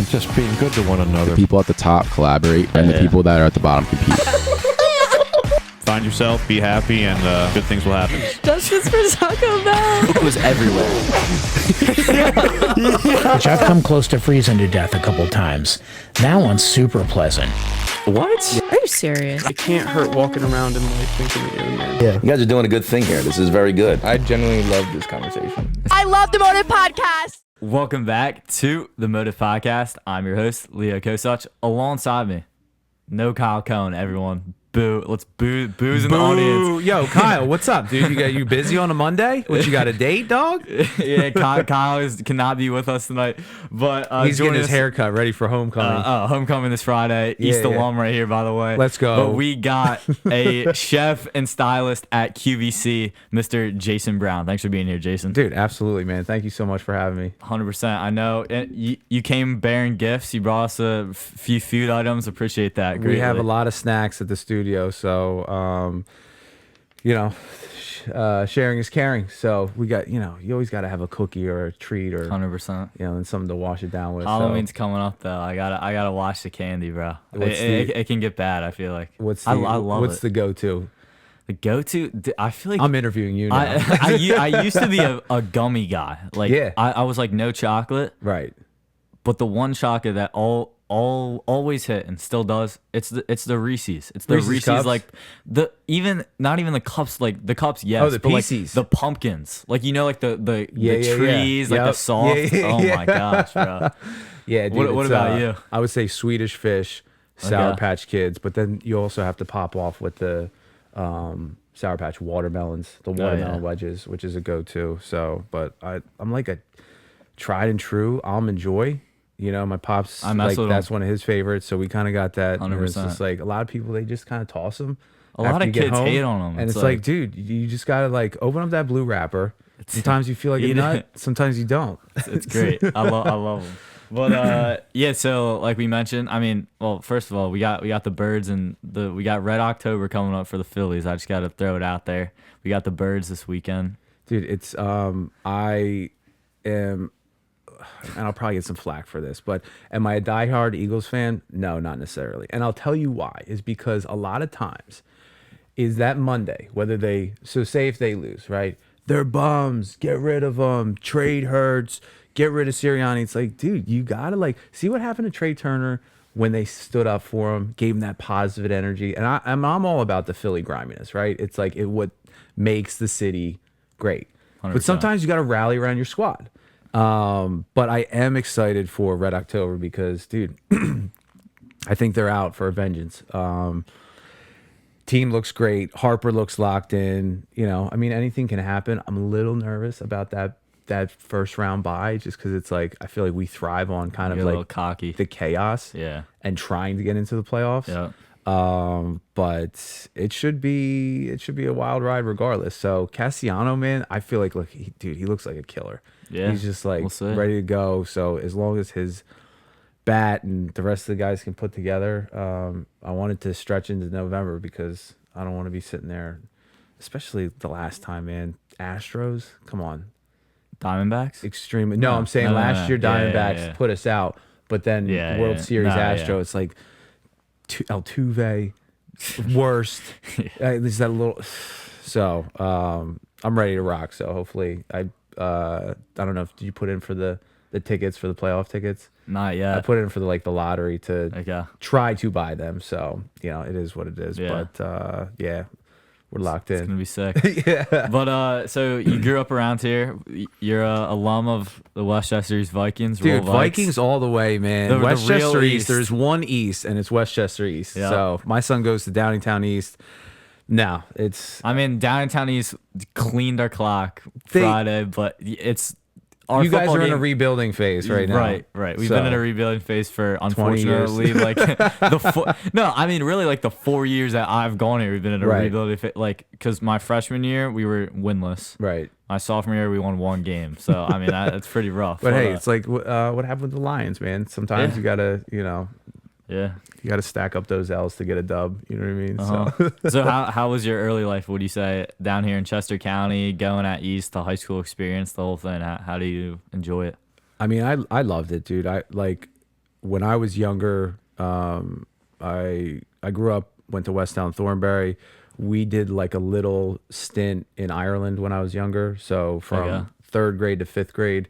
and just being good to one another. People at the top collaborate, and the people that are at the bottom compete. Find yourself, be happy, and good things will happen. Justice for Taco Bell. It was everywhere. Which I've come close to freezing to death a couple times. That one's super pleasant. What? Are you serious? It can't hurt walking around and like thinking that you're the man. Yeah. You guys are doing a good thing here. This is very good. I genuinely love this conversation. I love the Motive Podcast. Welcome back to the Motive Podcast. I'm your host, Leo Kosach. Alongside me, no Kyle Cohn, everyone. Boo. Let's booze in the audience. Yo, Kyle, what's up, dude? You busy on a Monday? What, you got a date, dog? Yeah, Kyle cannot be with us tonight, but he's getting his haircut, ready for homecoming. Homecoming this Friday. East alum right here, by the way. Let's go. But we got a chef and stylist at QVC, Mr. Jason Brown. Thanks for being here, Jason. Dude, absolutely, man. Thank you so much for having me. 100%. I know. You came bearing gifts. You brought us a few food items. Appreciate that greatly. We have a lot of snacks at the studio, so sharing is caring. So we got, you always got to have a cookie or a treat or 100%. And something to wash it down with. Halloween's coming up though. I gotta watch the candy, bro. It can get bad. I feel like. I love what's the go-to? The go-to, I feel like I'm interviewing you now. I used to be a gummy guy. Like, yeah. I was like no chocolate. Right. But the one chocolate that always hit and still does, it's the Reese's. It's the Reese's cups? like not even the cups, like the cups, yes. Oh, the but Pieces. like the pumpkins. Like like the Yeah. trees, like the soft. Yeah. Oh my gosh, bro. Yeah, dude. What about you? I would say Swedish Fish, Sour Patch Kids, but then you also have to pop off with the Sour Patch watermelons, the watermelon wedges, which is a go-to. So, but I'm like a tried and true Almond Joy. My pop's like that's one of his favorites, so we kind of got that. 100%. It's just like a lot of people, they just kind of toss them. A lot of kids hate on them, and it's like, dude, you just gotta like open up that blue wrapper. Sometimes you feel like a nut, sometimes you don't. It's great. I love them. But so like we mentioned, I mean, well, first of all, we got the Birds and we got Red October coming up for the Phillies. I just got to throw it out there. We got the Birds this weekend. Dude, it's I am, and I'll probably get some flack for this, but am I a diehard Eagles fan? No, not necessarily. And I'll tell you why. Is because a lot of times is that Monday, say if they lose, right? They're bums. Get rid of them. Trade Hurts. Get rid of Sirianni. It's like, dude, you gotta see what happened to Trey Turner when they stood up for him, gave him that positive energy. And I'm all about the Philly griminess, right? It's like what makes the city great. 100%. But sometimes you gotta rally around your squad. But I am excited for Red October because, dude, I think they're out for a vengeance. Team looks great. Harper looks locked in. I mean, anything can happen. I'm a little nervous about that first round bye just because it's like I feel like we thrive on kind of like cocky, the chaos, and trying to get into the playoffs. But it should be a wild ride regardless. So Cassiano, man, I feel like he looks like a killer. Yeah, he's just like ready to go. So as long as his bat and the rest of the guys can put together, I wanted to stretch into November because I don't want to be sitting there, especially the last time, man. Astros, come on. Diamondbacks? Extremely. No, I'm saying last year Diamondbacks put us out, but then World Series Astro, it's like Altuve, worst. There's that little. So I'm ready to rock. So hopefully I don't know if did you put in for the tickets for the playoff tickets? Not yet. I put in for the lottery to try to buy them. So it is what it is. Yeah. But we're locked in. It's gonna be sick. Yeah. But so you grew up around here. You're a alum of the Westchester East Vikings. Dude, Vikings all the way, man. Westchester East. There's one East, and it's Westchester East. Yep. So my son goes to Downingtown East. No, Downingtown East cleaned our clock Friday, but it's. You guys are in a rebuilding phase right now. Right. We've been in a rebuilding phase for, unfortunately, like really like the 4 years that I've gone here, we've been in a rebuilding phase. Like, because my freshman year we were winless. Right. My sophomore year we won one game. So I mean that's pretty rough. But hey, it's like what happened with the Lions, man. Sometimes you gotta, you got to stack up those L's to get a dub. You know what I mean? So how was your early life? Would you say down here in Chester County, going at East, the high school experience, the whole thing? How do you enjoy it? I mean, I loved it, dude. when I was younger, I grew up, went to Westtown Thornbury. We did like a little stint in Ireland when I was younger. So from Okay. 3rd grade to 5th grade,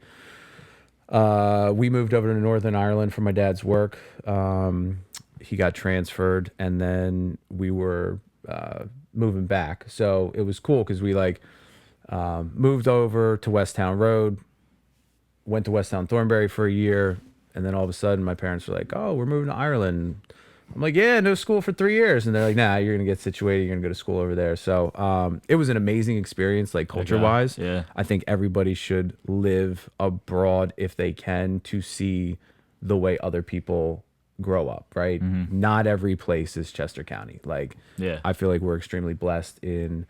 we moved over to Northern Ireland for my dad's work. He got transferred, and then we were moving back. So it was cool because we like moved over to Westtown Road, went to Westtown Thornbury for a year, and then all of a sudden my parents were like, "Oh, we're moving to Ireland." I'm like, "Yeah, no school for 3 years," and they're like, "Nah, you're gonna get situated. You're gonna go to school over there." So it was an amazing experience, like culture-wise. Yeah. I think everybody should live abroad if they can to see the way other people grow up. Right? Not every place is Chester County. Like, Yeah. I feel like we're extremely blessed in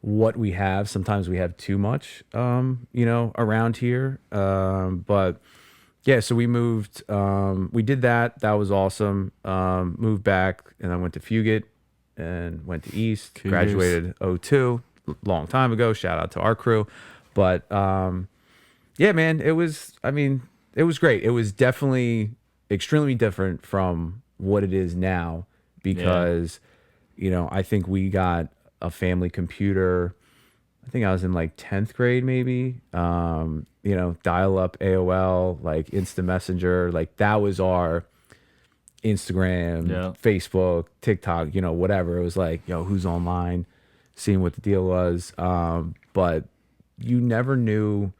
what we have. Sometimes we have too much, around here. But yeah, so we moved, we did that. That was awesome. Moved back, and I went to Fugate and went to East, Cougars. graduated 02, long time ago. Shout out to our crew. But yeah, man, it was great. It was definitely extremely different from what it is now because, I think we got a family computer. I think I was in like 10th grade, maybe. Dial up AOL, like Instant Messenger, like that was our Instagram, Yeah. Facebook, TikTok, whatever. It was like, who's online, seeing what the deal was. But you never knew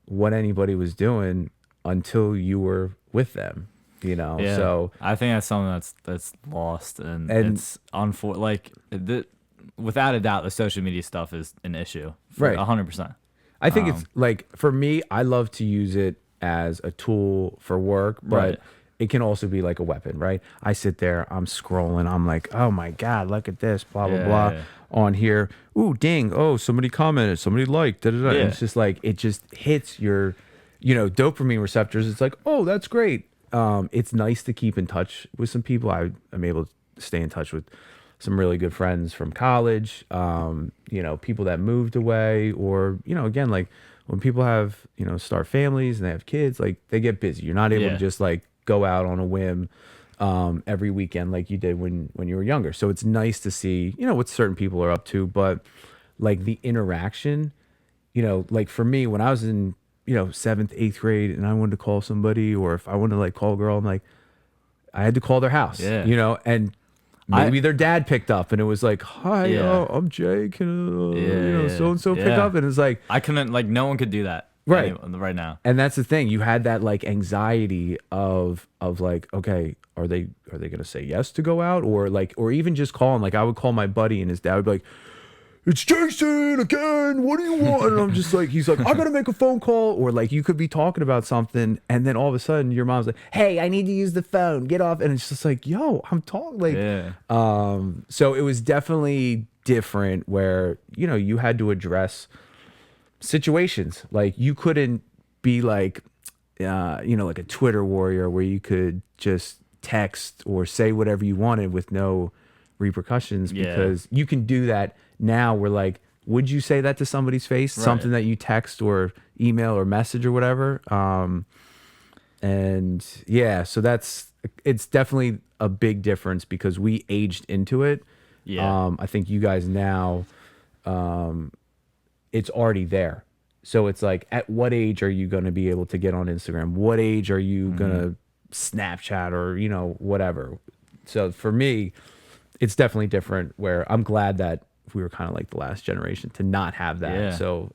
what anybody was doing until you were with them, Yeah. So I think that's something that's lost, and it's without a doubt, the social media stuff is an issue. Right. 100%. I think it's like, for me, I love to use it as a tool for work, but Right. it can also be like a weapon, right? I sit there, I'm scrolling, I'm like, oh my God, look at this, blah, blah, Yeah, blah, yeah. on here. Ooh, ding. Oh, somebody commented, somebody liked, da, da, da. And Yeah. it's just like, it just hits your, dopamine receptors. It's like, oh, that's great. It's nice to keep in touch with some people. I'm able to stay in touch with some really good friends from college, people that moved away, or, again, like when people have, start families and they have kids, like they get busy. You're not able to Yeah. just like go out on a whim every weekend like you did when you were younger. So it's nice to see, what certain people are up to, but like the interaction, like for me, when I was in, 7th, 8th grade and I wanted to call somebody, or if I wanted to like call a girl, I'm like, I had to call their house, Yeah. and maybe their dad picked up and it was like, "Hi, Yeah. I'm Jake, and Yeah. so-and-so pick Yeah. up," and it's like, I couldn't, like, no one could do that Right. right now. and that's the thing. You had that like anxiety of like, okay, are they gonna say yes to go out, or like, or even just calling. Like I would call my buddy and his dad would be like, "It's Jason again. What do you want?" And I'm just like, he's like, "I gotta make a phone call," or like you could be talking about something, and then all of a sudden your mom's like, "Hey, I need to use the phone. Get off." And it's just like, "Yo, I'm talking." Like, Yeah. so it was definitely different where you had to address situations. Like you couldn't be like like a Twitter warrior where you could just text or say whatever you wanted with no repercussions, Yeah. because you can do that now. We're like, would you say that to somebody's face? Right. Something that you text or email or message or whatever. And yeah, so it's definitely a big difference because we aged into it. Yeah. I think you guys now, it's already there. So it's like, at what age are you going to be able to get on Instagram? What age are you going to Snapchat or, whatever? So for me, it's definitely different, where I'm glad that we were kind of like the last generation to not have that. Yeah. So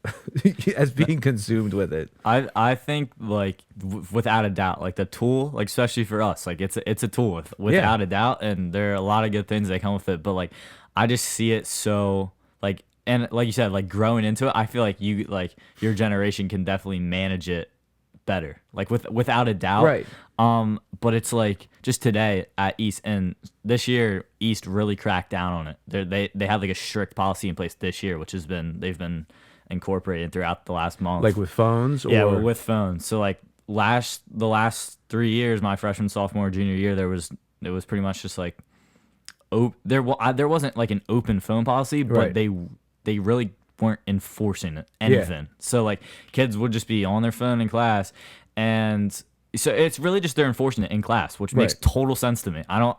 as being consumed with it. I think like without a doubt, like the tool, like especially for us, like it's a tool without a doubt, and there are a lot of good things that come with it. But like I just see it so like, and like you said, like growing into it, I feel like your generation can definitely manage it better, like without a doubt. Right. But it's like just today at East, and this year East really cracked down on it. They have like a strict policy in place this year, which they've been incorporated throughout the last month. Like with phones? Yeah, or with phones. So like the last 3 years, my freshman, sophomore, junior year, it was pretty much just like there wasn't like an open phone policy, but Right. they really weren't enforcing anything. So like kids would just be on their phone in class, and So it's really just they're enforcing it in class, which makes total sense to me. I don't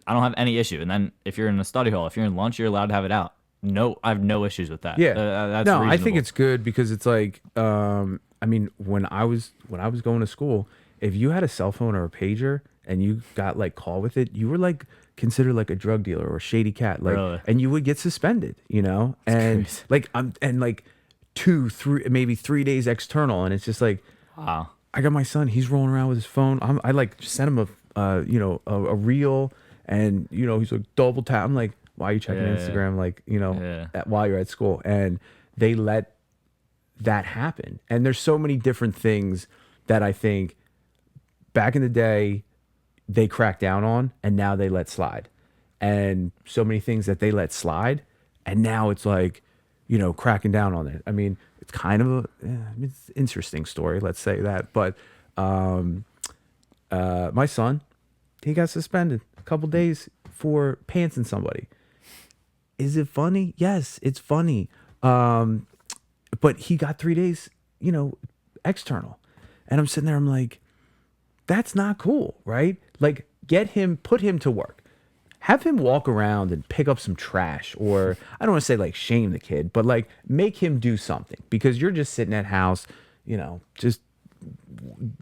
have any issue. And then if you're in a study hall, if you're in lunch, you're allowed to have it out. No, I have no issues with that. Yeah, that's no, I think reasonable. it's good because it's like, I mean, when I was going to school, if you had a cell phone or a pager and you got like call with it, you were like considered like a drug dealer or a shady cat, like, Really? and you would get suspended, you know, and crazy. like and like 2, 3, maybe 3 days external, and it's just like, Wow. I got my son, he's rolling around with his phone. I like sent him a reel, and you know he's like double tap. I'm like, why are you checking Instagram? Like, you know, while you're at school, and they let that happen. And there's so many different things that I think back in the day they cracked down on, and now they let slide. And so many things that they let slide, and now it's like, you know, cracking down on it. I mean, it's kind of it's an interesting story, let's say that. But my son, he got suspended a couple days for pantsing somebody. Is it funny? Yes, it's funny. But he got 3 days, you know, external. And I'm sitting there, I'm like, that's not cool, right? Like, put him to work. Have him walk around and pick up some trash, or I don't want to say like shame the kid, but like make him do something, because you're just sitting at house, you know, just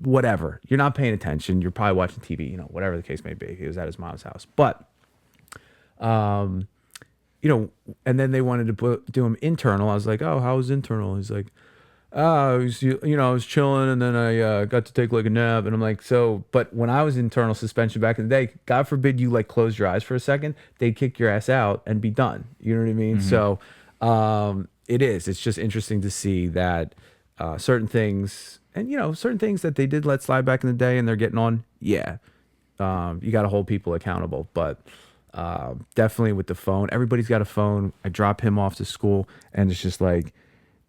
whatever. You're not paying attention. You're probably watching TV, you know, whatever the case may be. He was at his mom's house. But, you know, and then they wanted to do him internal. I was like, oh, how was internal? He's like, oh, I was chilling, and then I got to take like a nap. And I'm like, so, but when I was internal suspension back in the day, God forbid you like close your eyes for a second, they'd kick your ass out and be done. You know what I mean? So it's just interesting to see that certain things, and you know, certain things that they did let slide back in the day and they're getting on. Yeah. You got to hold people accountable, but definitely with the phone, everybody's got a phone. I drop him off to school, and it's just like,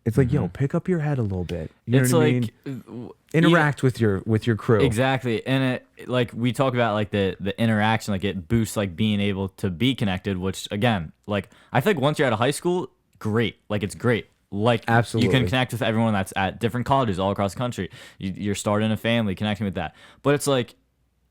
it's like, yo, pick up your head a little bit. You know what I mean? Interact with your crew. Exactly. And it, like we talk about like the interaction, like it boosts like being able to be connected, which again, like I think once you're out of high school, great. Like it's great. Like Absolutely. you can connect with everyone that's at different colleges all across the country. You're starting a family, connecting with that. But it's like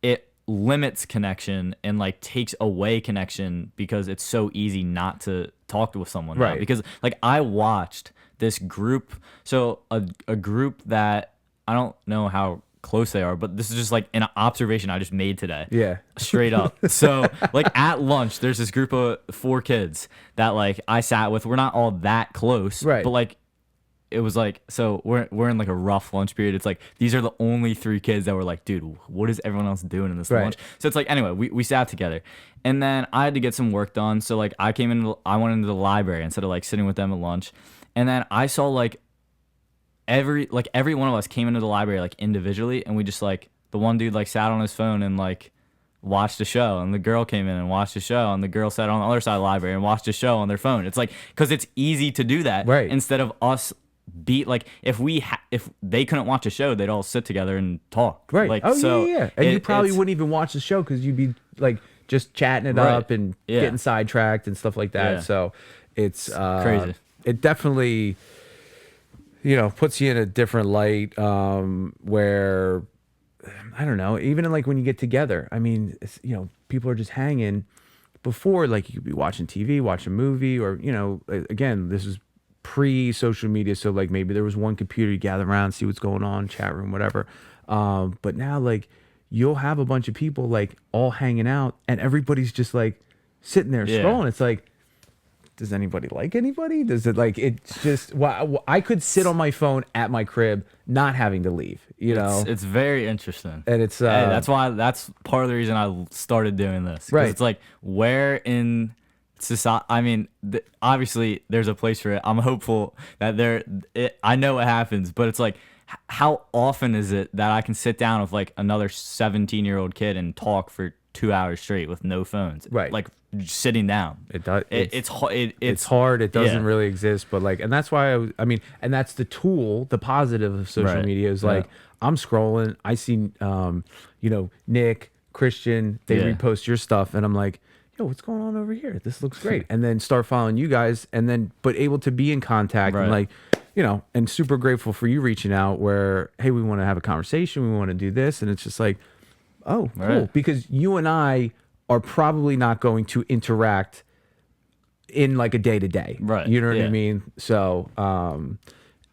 it limits connection and like takes away connection because it's so easy not to talk with someone now. Right. Because like I watched this group, so a group that I don't know how close they are, but this is just like an observation I just made today. Yeah. Straight up. So like at lunch, there's this group of 4 kids that like I sat with. We're not all that close, Right. But like it was like, so we're in like a rough lunch period. It's like these are the only 3 kids that were like, dude, what is everyone else doing in this Right. lunch? So it's like, anyway, we sat together, and then I had to get some work done. So like I went into the library instead of like sitting with them at lunch, and then I saw like every one of us came into the library like individually, and we just like, the one dude like sat on his phone and like watched a show, and the girl came in and watched a show, and the girl sat on the other side of the library and watched a show on their phone. It's like, because it's easy to do that, Right. Instead of us like if they couldn't watch a show, they'd all sit together and talk, Right. Like, oh, so yeah. And you probably it's- wouldn't even watch the show because you'd be like just chatting it Right. up and Yeah. getting sidetracked and stuff like that. Yeah. So it's crazy. It definitely, you know, puts you in a different light where, I don't know, even in like when you get together, I mean, it's, you know, people are just hanging. Before, like, you could be watching TV, watch a movie, or, you know, again, this is pre-social media, so like maybe there was one computer, you gather around, see what's going on, chat room, whatever. But now, like, you'll have a bunch of people like all hanging out, and everybody's just like sitting there Yeah. scrolling. It's like, does anybody like anybody? Does it like, it's just, well, I could sit on my phone at my crib not having to leave, you know? It's very interesting, And it's Hey, that's part of the reason I started doing this. 'Cause Right. It's like, where in society? I mean, obviously there's a place for it. I'm hopeful that I know what happens, but it's like, how often is it that I can sit down with like another 17-year-old kid and talk for 2 hours straight with no phones? Right. Like sitting down. It does. It's hard. It doesn't yeah. really exist, but like, and that's why I mean, and that's the tool, the positive of social Right. media is Yeah. like, I'm scrolling, I see, you know, Nick, Christian, they Yeah. repost your stuff, and I'm like, yo, what's going on over here? This looks great. And then start following you guys, and then, but able to be in contact and Right. like, you know, and super grateful for you reaching out where, hey, we want to have a conversation. We want to do this. And it's just like, oh, cool. Right. Because you and I are probably not going to interact in like a day to day. Right. You know what I Yeah. mean? So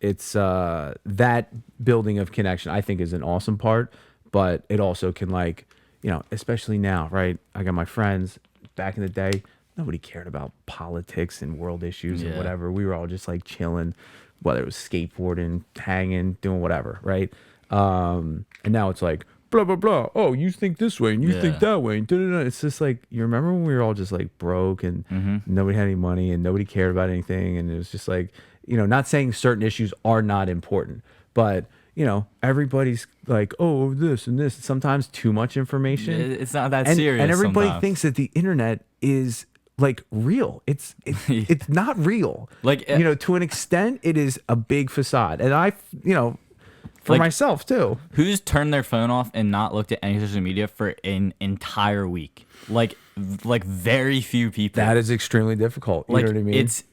it's that building of connection I think is an awesome part, but it also can, like, you know, especially now, right? I got my friends. Back in the day, nobody cared about politics and world issues and Yeah. whatever. We were all just like chilling, whether it was skateboarding, hanging, doing whatever, right? And now it's like blah blah blah. Oh, you think this way and you think Yeah. that way. And da-da-da. It's just like, you remember when we were all just like broke and nobody had any money and nobody cared about anything, and it was just like, you know, not saying certain issues are not important, but you know, everybody's like, oh, this and this. Sometimes too much information. It's not that and, serious. and everybody sometimes. thinks that the internet is like real. It's not real. Like, you know, to an extent, it is a big facade. And I, you know, for Like- myself too. Who's turned their phone off and not looked at any social media for an entire week? Like very few people. That is extremely difficult. You like, know what I mean? It's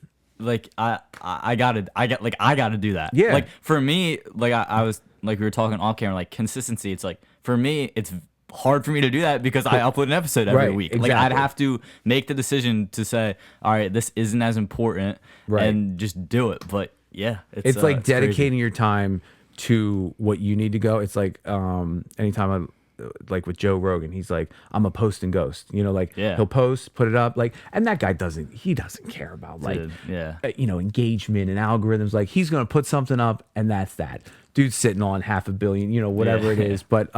like I gotta do that. Yeah. Like for me, like I was like we were talking off camera, like consistency. It's like for me, it's hard for me to do that because I upload an episode every Right, week. Like I'd exactly. have to make the decision to say, all right, this isn't as important, Right. and just do it. But yeah, it's like it's crazy. dedicating your time to what you need to go. It's like anytime I like with Joe Rogan, he's like, I'm a post and ghost. You know, like Yeah. he'll post, put it up, like, and that guy doesn't care about like Dude, yeah. you know, engagement and algorithms. Like he's gonna put something up and that's that. Dude's sitting on 500 million, you know, whatever Yeah. it is. But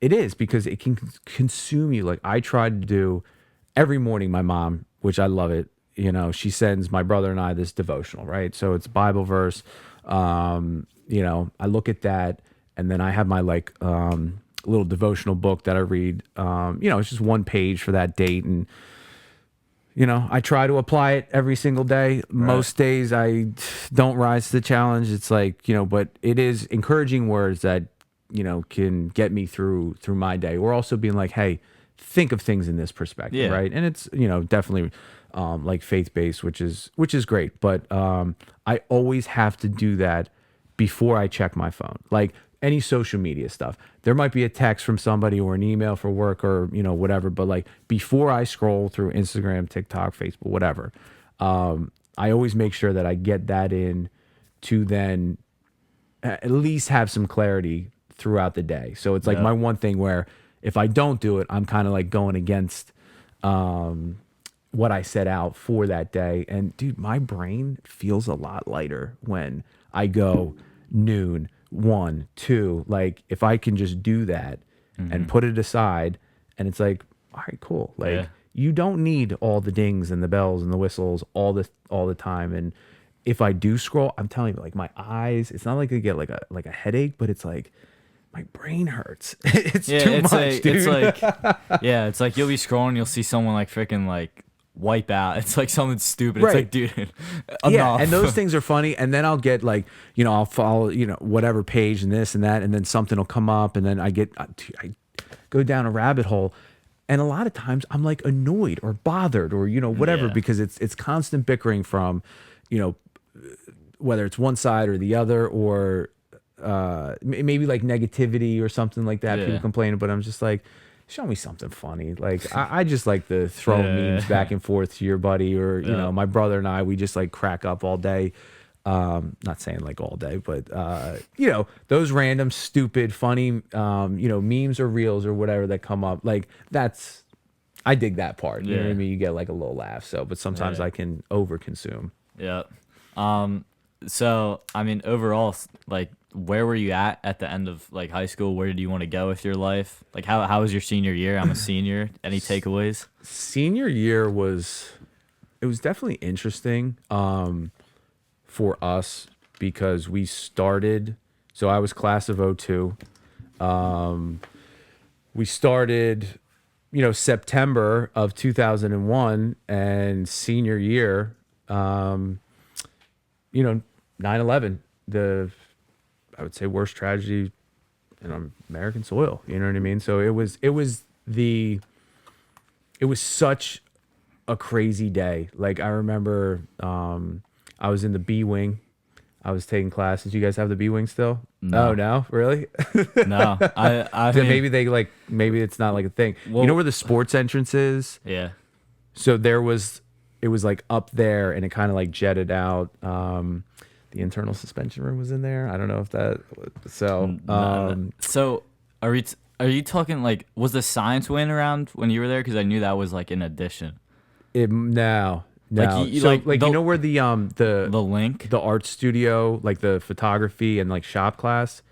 it is because it can consume you. Like I tried to do every morning, my mom, which I love it, you know, she sends my brother and I this devotional, right? So it's Bible verse. You know, I look at that and then I have my like little devotional book that I read. You know, it's just one page for that date, and you know, I try to apply it every single day. Most days I don't rise to the challenge. It's like, you know, but it is encouraging words that, you know, can get me through my day. We're also being like, hey, think of things in this perspective, Yeah. right? And it's, you know, definitely like faith-based, which is great. But I always have to do that before I check my phone. Like any social media stuff, there might be a text from somebody or an email for work or, you know, whatever. But like before I scroll through Instagram, TikTok, Facebook, whatever, I always make sure that I get that in to then at least have some clarity throughout the day. So it's like my one thing where if I don't do it, I'm kind of like going against what I set out for that day. And dude, my brain feels a lot lighter when I go noon, 1, 2. Like if I can just do that and put it aside, and it's like, all right, cool. Like Yeah. you don't need all the dings and the bells and the whistles all the time. And if I do scroll, I'm telling you, like my eyes, it's not like I get like a headache, but it's like my brain hurts. It's too much, dude. It's like yeah, it's like you'll be scrolling, you'll see someone like freaking like wipe out. It's like something stupid. Right. It's like, dude, Yeah, enough. and those things are funny. And then I'll get like, you know, I'll follow, you know, whatever page and this and that, and then something will come up, and then I go down a rabbit hole, and a lot of times I'm like annoyed or bothered or, you know, whatever, Yeah. because it's constant bickering from, you know, whether it's one side or the other, or maybe like negativity or something like that. Yeah. People complaining, but I'm just like, show me something funny. Like I just like to throw Yeah. memes back and forth to your buddy, or you Yeah. know, my brother and I, we just like crack up all day. Not saying like all day, but you know, those random stupid funny you know, memes or reels or whatever that come up, like that's, I dig that part. You know what I Yeah. mean? You get like a little laugh. So, but sometimes Yeah. I can over consume. Yeah. So I mean, overall, like, where were you at the end of like high school? Where did you want to go with your life? Like, how was your senior year? I'm a senior. Any takeaways? Senior year was definitely interesting for us because we started, so I was class of 02. We started, you know, September of 2001, and senior year, you know, 9/11, I would say worst tragedy in American soil. You know what I mean? So it was such a crazy day. Like I remember, I was in the B wing. I was taking classes. You guys have the B wing still? No. Oh no, really? No, I Then mean, maybe they like maybe it's not like a thing. Well- you know where the sports entrance is? yeah. So it was like up there, and it kind of like jetted out. The internal suspension room was in there. I don't know if that. So So are you talking like, was the science wing around when you were there? Because I knew that was like an addition. no. Like, you- So like, like the- you know where the The link. the art studio, like the photography and like shop class.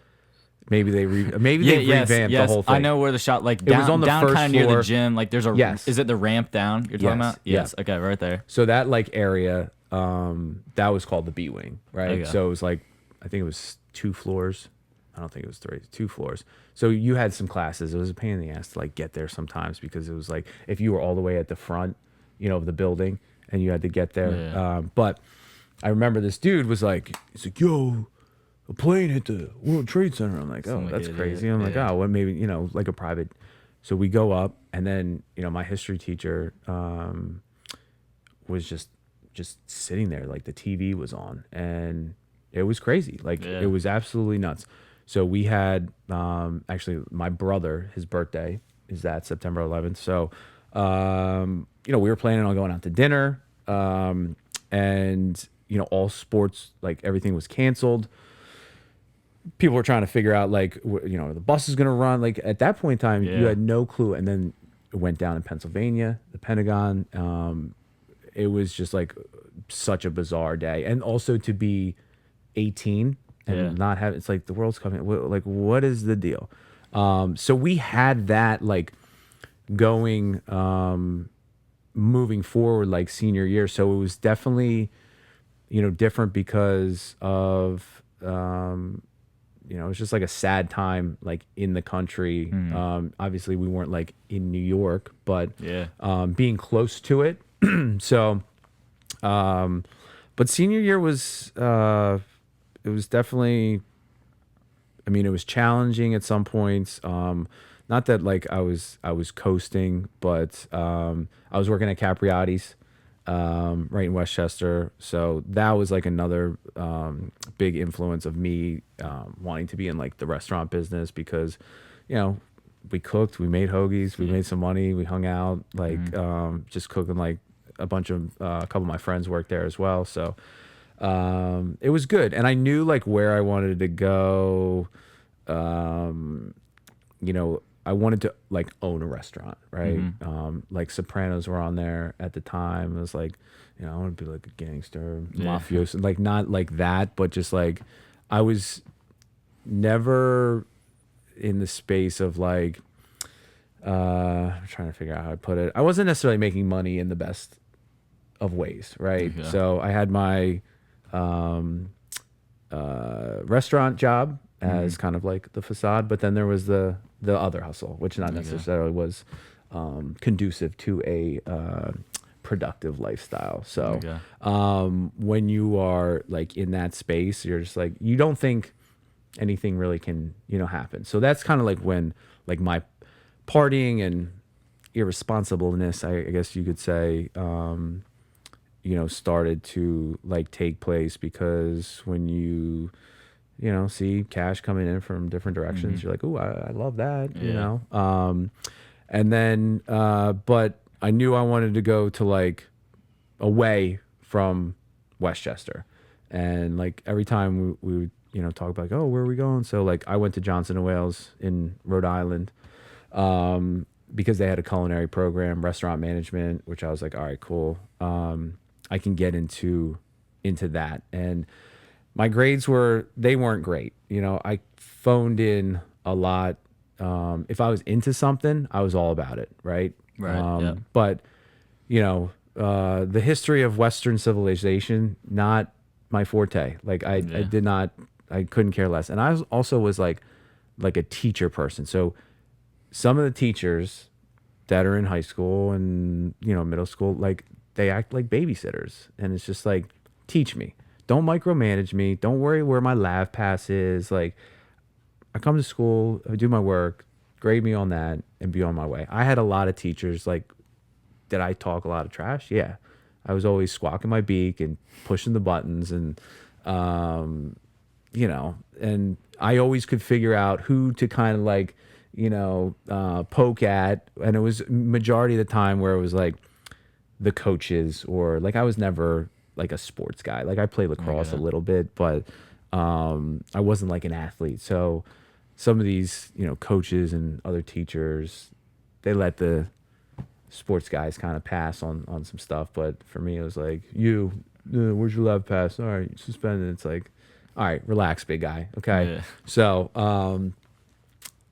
Maybe they Yes, revamped yes. the whole thing. I know where the shot, like It down, was on the down first kind of near floor. the gym. Like there's a, Yes. is it the ramp down you're talking Yes, about? Yes. yeah. Okay, right there. So that like area, that was called the B wing, right? Okay. So it was like, I think it was 2 floors. I don't think it was 3, 2 floors. So you had some classes. It was a pain in the ass to like get there sometimes because it was like if you were all the way at the front, of the building and you had to get there. Yeah. But I remember this dude was like, he's like, yo, a plane hit the World Trade Center. I'm like, oh, Something like that's it, crazy. yeah. I'm like, Yeah. oh, well, maybe, like a private. So we go up, and then, my history teacher was just sitting there. Like the TV was on, and it was crazy. Like Yeah. it was absolutely nuts. So we had, actually my brother, his birthday is that September 11th. So, we were planning on going out to dinner, and, all sports, like everything was canceled. People were trying to figure out like, the bus is going to run. Like at that point in time, you Yeah. had no clue. And then it went down in Pennsylvania, the Pentagon. It was just like such a bizarre day. And also to be 18 and Yeah. not have, it's like the world's coming. Like, what is the deal? So we had that like going, moving forward, like senior year. So it was definitely, different because of, it was just like a sad time, like in the country. Obviously we weren't like in New York, but, Yeah. being close to it. So, but senior year was, it was definitely, it was challenging at some points. Not that like I was coasting, but, I was working at Capriati's, right in Westchester. So that was like another, big influence of me, wanting to be in like the restaurant business because, we cooked, we made hoagies, we made some money, we hung out, like, just cooking, like a couple of my friends worked there as well. So, it was good. And I knew like where I wanted to go. I wanted to like own a restaurant, right? Like Sopranos were on there at the time. It was like, I want to be like a gangster, mafioso, like not like that, but just like I was never in the space of like, I'm trying to figure out how to put it. I wasn't necessarily making money in the best of ways, right? Okay. So I had my restaurant job as kind of like the facade, but then there was the other hustle, which not necessarily was conducive to a productive lifestyle. So when you are like in that space, you're just like, you don't think anything really can happen. So that's kind of like when like my partying and irresponsibleness, I guess you could say, started to like take place because when you see cash coming in from different directions, you're like, oh, I love that, and then, but I knew I wanted to go to like away from Westchester, and like every time we would, talk about like, oh, where are we going? So like I went to Johnson and Wales in Rhode Island, because they had a culinary program, restaurant management, which I was like, all right, cool. I can get into that. And my grades weren't great. I phoned in a lot. If I was into something, I was all about it. Right. Right. Yeah. But, the history of Western civilization, not my forte. Like I couldn't care less. And I was like a teacher person. So some of the teachers that are in high school and, middle school, like they act like babysitters. And it's just like, teach me. Don't micromanage me. Don't worry where my lab pass is. Like, I come to school, I do my work, grade me on that, and be on my way. I had a lot of teachers, like, did I talk a lot of trash? Yeah. I was always squawking my beak and pushing the buttons. And You know, and I always could figure out who to kind of like, you know, poke at. And it was majority of the time where it was like the coaches, or like I was never like a sports guy. Like I played lacrosse a little bit, but I wasn't like an athlete. So some of these, you know, coaches and other teachers, they let the sports guys kind of pass on some stuff. But for me, it was like, where's your left pass? All right, suspended. It's like, all right, relax, big guy. Okay. Yeah. So,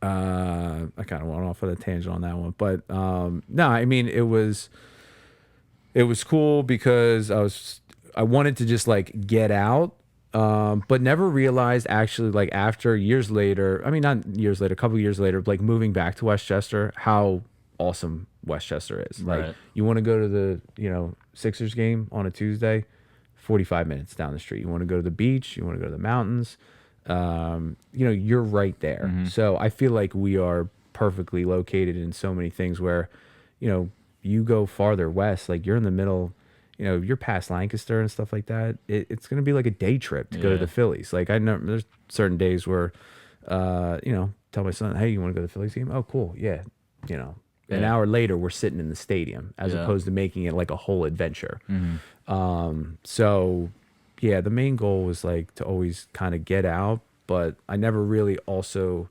I kind of went off on a tangent on that one, but, no, I mean, it was cool because I wanted to just like get out, but never realized actually, like after years later, I mean, not years later, a couple of years later, like moving back to Westchester, how awesome Westchester is. Like Right. you want to go to the, you know, Sixers game on a Tuesday, 45 minutes down the street. You want to go to the beach, you want to go to the mountains, you know, you're right there. So I feel like we are perfectly located in so many things where, you know, you go farther west, like you're in the middle, you know, you're past Lancaster and stuff like that. It's going to be like a day trip to go to the Phillies. Like I know there's certain days where, you know, tell my son, hey, you want to go to the Phillies game? Oh, cool. Yeah. You know, an hour later we're sitting in the stadium as opposed to making it like a whole adventure. So yeah, the main goal was like to always kind of get out, but I never really also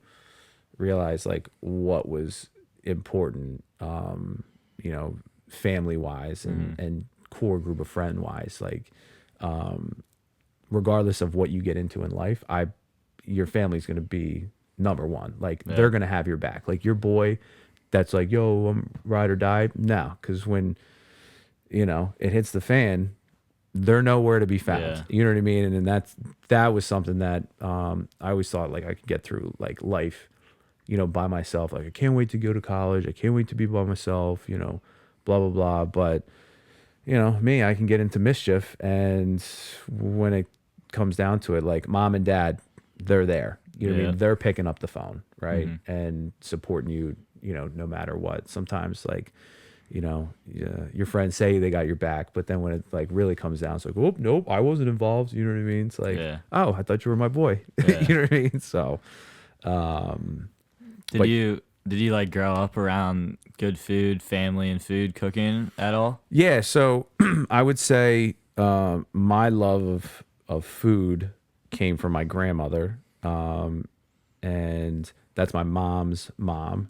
realized like what was important, you know, family wise and core group of friend wise. Like, regardless of what you get into in life, your family's going to be number one. Like they're going to have your back. Like your boy that's like, yo, I'm ride or die. No, because when, you know, it hits the fan, they're nowhere to be found. Yeah. You know what I mean? And that was something that I always thought like I could get through like life, you know, by myself. Like I can't wait to go to college. I can't wait to be by myself, you know, blah, blah, blah. But, you know, me, I can get into mischief. And when it comes down to it, like mom and dad, they're there. You know what I mean? They're picking up the phone, right? And supporting you, you know, no matter what. Sometimes like, you know, your friends say they got your back, but then when it like really comes down, it's like, oh, nope, I wasn't involved. You know what I mean? It's like, oh, I thought you were my boy. You know what I mean? So, Did you like grow up around good food, family and food cooking at all? yeah. So I would say my love of food came from my grandmother, and that's my mom's mom.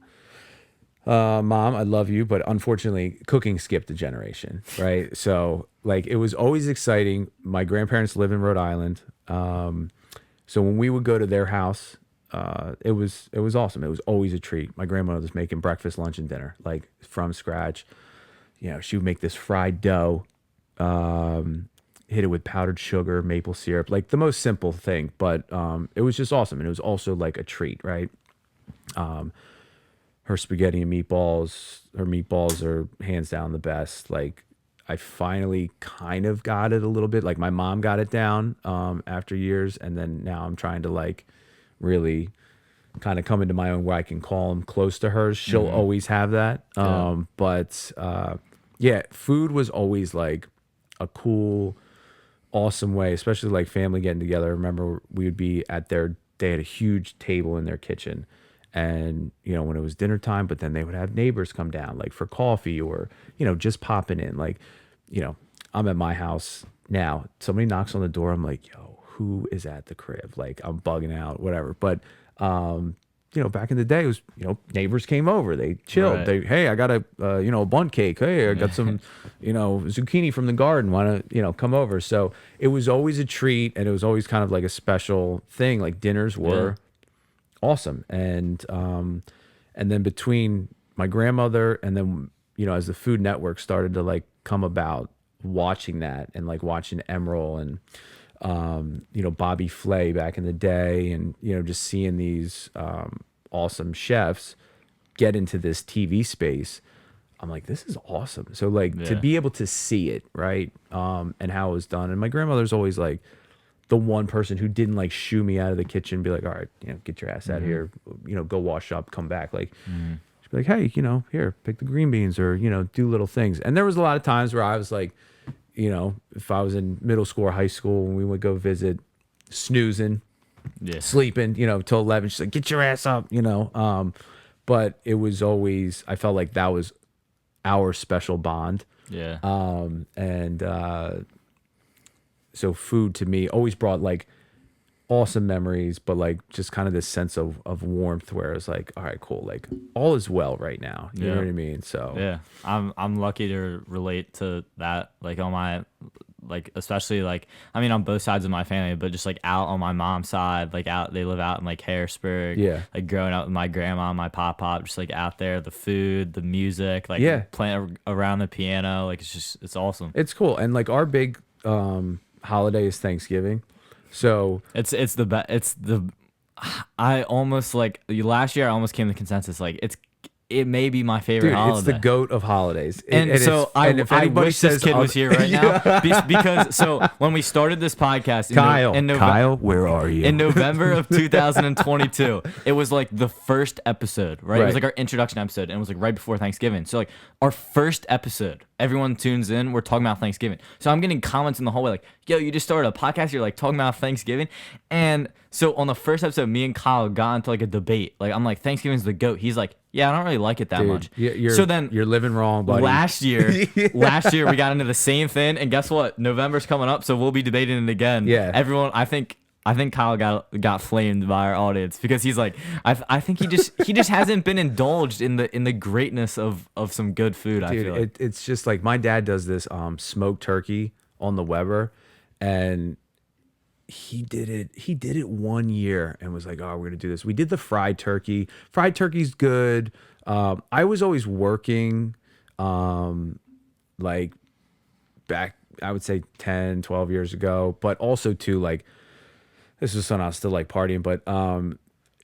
Mom, I love you, but unfortunately cooking skipped a generation, right? So like it was always exciting. My grandparents live in Rhode Island. So when we would go to their house, it was awesome. It was always a treat. My grandmother was making breakfast, lunch, and dinner, like from scratch. You know, she would make this fried dough, hit it with powdered sugar, maple syrup, like the most simple thing, but it was just awesome. And it was also like a treat, right? Her spaghetti and meatballs, her meatballs are hands down the best. Like I finally kind of got it a little bit. Like my mom got it down after years, and then now I'm trying to like really kind of come into my own where I can call them close to hers. She'll always have that. But yeah, food was always like a cool, awesome way, especially like family getting together. I remember we would be at they had a huge table in their kitchen. And, you know, when it was dinner time, but then they would have neighbors come down like for coffee or, you know, just popping in. Like, you know, I'm at my house now. Somebody knocks on the door. I'm like, yo, who is at the crib? Like I'm bugging out, whatever. But, you know, back in the day, it was, you know, neighbors came over, they chilled. Right. Hey, I got a, you know, a bundt cake. Hey, I got some, you know, zucchini from the garden. Want to, you know, come over. So it was always a treat, and it was always kind of like a special thing. Like dinners were awesome. And then between my grandmother and then, you know, as the Food Network started to like come about, watching that and like watching Emeril and, you know, Bobby Flay back in the day, and, you know, just seeing these awesome chefs get into this TV space, I'm like, this is awesome. So like to be able to see it, right, and how it was done. And my grandmother's always like the one person who didn't like shoo me out of the kitchen and be like, all right, you know, get your ass out of here, you know, go wash up, come back. Like she'd be like, hey, you know, here, pick the green beans, or, you know, do little things. And there was a lot of times where I was like, you know, if I was in middle school or high school and we would go visit, snoozing, Yeah. sleeping, you know, till 11. She's like, get your ass up, you know. But it was always, I felt like that was our special bond. Yeah. So food to me always brought like awesome memories, but like just kind of this sense of warmth where it's like, all right, cool. Like all is well right now. You know Yeah. what I mean? So Yeah, I'm lucky to relate to that, like on my, like especially like I mean on both sides of my family, but just like out on my mom's side, like out they live out in like Harrisburg. Yeah. Like growing up with my grandma and my pop, just like out there, the food, the music, like Yeah. playing around the piano, like it's awesome. it's cool. And like our big holiday is Thanksgiving. So It's the best. It's the I almost like last year I almost came to consensus like it may be my favorite dude, holiday. it's the goat of holidays. And so if I anybody wish this says kid was here right now because so when we started this podcast, Kyle, where are you? in November of 2022, it was like the first episode, right? It was Right. like our introduction episode, and it was like right before Thanksgiving. So like our first episode, everyone tunes in. We're talking about Thanksgiving. So I'm getting comments in the hallway like, "Yo, you just started a podcast. You're like talking about Thanksgiving." And so on the first episode, me and Kyle got into like a debate. Like I'm like, "Thanksgiving's the goat." He's like, "Yeah, I don't really like it that much." So then you're living wrong, buddy. last year we got into the same thing, and guess what? November's coming up, so we'll be debating it again. Yeah. Everyone, I think Kyle got flamed by our audience because he's like, I think he just hasn't been indulged in the greatness of some good food. I Dude, feel like. it's just like my dad does this smoked turkey on the Weber, and he did it 1 year and was like, oh, we're gonna do this. We did the fried turkey. Fried turkey's good. I was always working like back, I would say 10, 12 years ago, but also too, like, this was when I was still like partying, but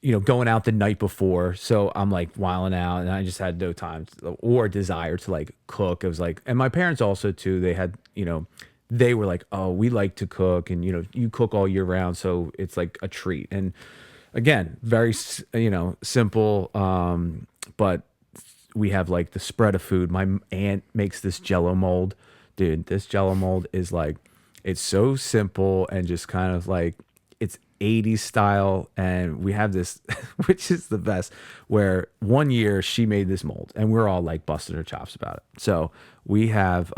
you know, going out the night before. So I'm like wilding out, and I just had no time or desire to like cook. It was like, and my parents also too, they had, you know, they were like, oh, we like to cook, and you know, you cook all year round, so it's like a treat. And again, very, you know, simple, but we have like the spread of food. My aunt makes this Jello mold. Dude, this Jello mold is like, it's so simple and just kind of like, it's 80s style. And we have this, which is the best, where 1 year she made this mold and we're all like busting her chops about it. So we have,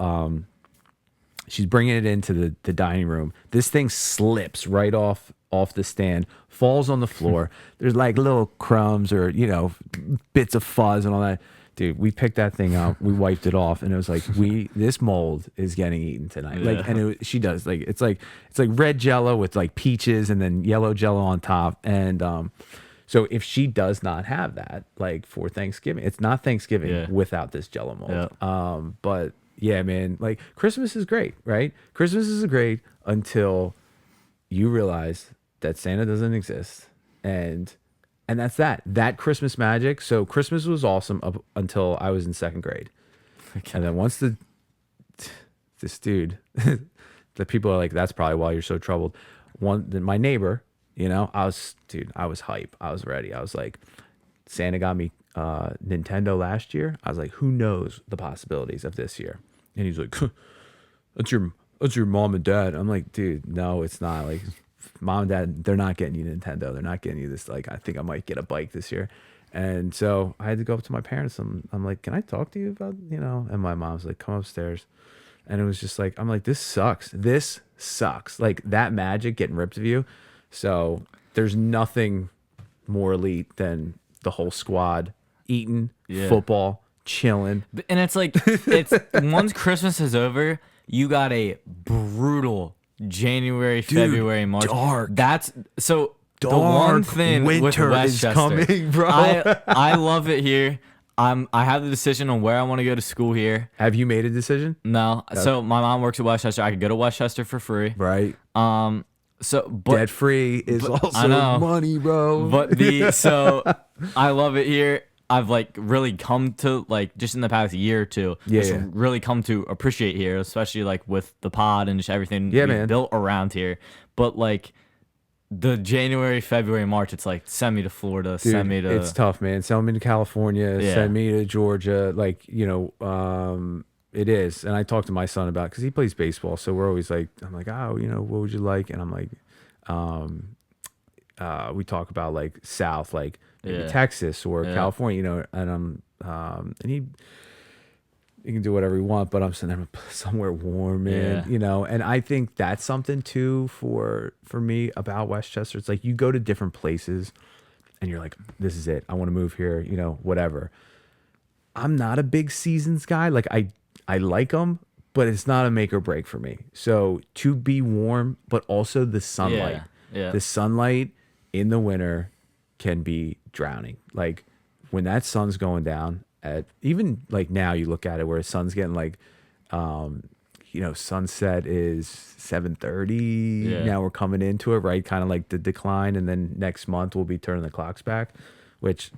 she's bringing it into the dining room. This thing slips right off the stand, falls on the floor. There's like little crumbs or, you know, bits of fuzz and all that. Dude, we picked that thing up, we wiped it off, and it was like, this mold is getting eaten tonight. Like, and she does, like, it's like red Jello with like peaches and then yellow Jello on top. And so if she does not have that, like for Thanksgiving, it's not Thanksgiving without this Jello mold. But yeah, man, like Christmas is great, right? Christmas is great until you realize that Santa doesn't exist, and that's that Christmas magic. So Christmas was awesome up until I was in second grade. Okay. And then once this dude, the people are like, that's probably why you're so troubled. My neighbor, you know, I was hype. I was ready. I was like, Santa got me Nintendo last year. I was like, who knows the possibilities of this year? And he's like, that's your mom and dad. I'm like, dude, no, it's not. Like, mom and dad, they're not getting you Nintendo. They're not getting you this. Like, I think I might get a bike this year. And so I had to go up to my parents. I'm like, can I talk to you about, you know? And my mom's like, come upstairs. And it was just like, I'm like, this sucks. This sucks. Like, that magic getting ripped of you. So there's nothing more elite than the whole squad eating football, chilling. And it's like, it's once Christmas is over, you got a brutal January, February, March. Dark. That's so Dark the one thing with winter is Westchester, coming, bro. I love it here. I have the decision on where I want to go to school here. Have you made a decision? No. So my mom works at Westchester. I could go to Westchester for free. Right. So but Debt free is I also know. money, bro. But I love it here. I've like really come to like just in the past year or two, really come to appreciate here, especially like with the pod and just everything we've built around here. But like the January, February, March, it's like send me to Florida, Dude, send me to. It's tough, man. Send me to California, send me to Georgia. Like, you know, It is, and I talk to my son about because he plays baseball, so we're always like, I'm like, oh, what would you like? And I'm like, we talk about like South, like maybe Yeah. Texas or Yeah. California, and and he can do whatever he wants, but I'm sending him somewhere warm, man, Yeah. and I think that's something too for me about Westchester. It's like you go to different places, and you're like, this is it. I want to move here, whatever. I'm not a big seasons guy. Like I like them, but it's not a make or break for me. So to be warm, but also the sunlight. Yeah. The sunlight in the winter can be drowning. Like when that sun's going down at even like now you look at it where the sun's getting like sunset is 7:30. Yeah. Now we're coming into it, right? Kind of like the decline, and then next month we'll be turning the clocks back, which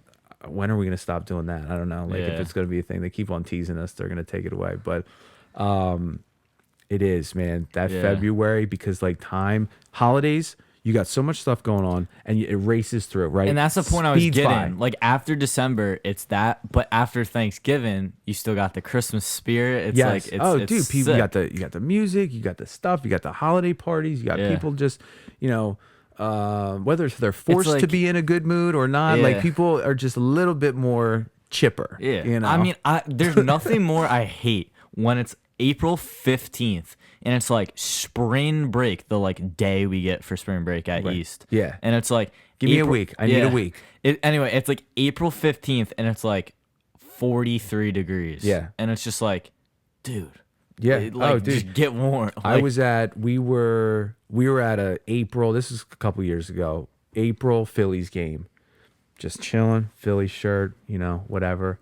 when are we going to stop doing that? I don't know. Like if Yeah. it's going to be a thing, they keep on teasing us, they're going to take it away. But it is, man, that Yeah. February, because like holidays, you got so much stuff going on and it races through, right? And that's the point I was Speeds getting. by. Like after December, it's that, but after Thanksgiving, you still got the Christmas spirit. It's Yes. like it's oh, it's dude, people, sick. you got the music, you got the stuff, you got the holiday parties, you got Yeah. people just, whether it's they're forced to like- be in a good mood or not, like Yeah. people are just a little bit more chipper. Yeah. I mean, there's nothing more I hate when it's April 15th and it's like spring break, the like day we get for spring break at East. Yeah. And it's like, Give me a week. I need a week. Anyway, it's like April 15th and it's like 43 degrees. Yeah. And it's just like, dude. Yeah. Like, dude. just get warm. I Like, was at we were at a April, this is a couple years ago, April Phillies game. Just chilling, Philly shirt, whatever.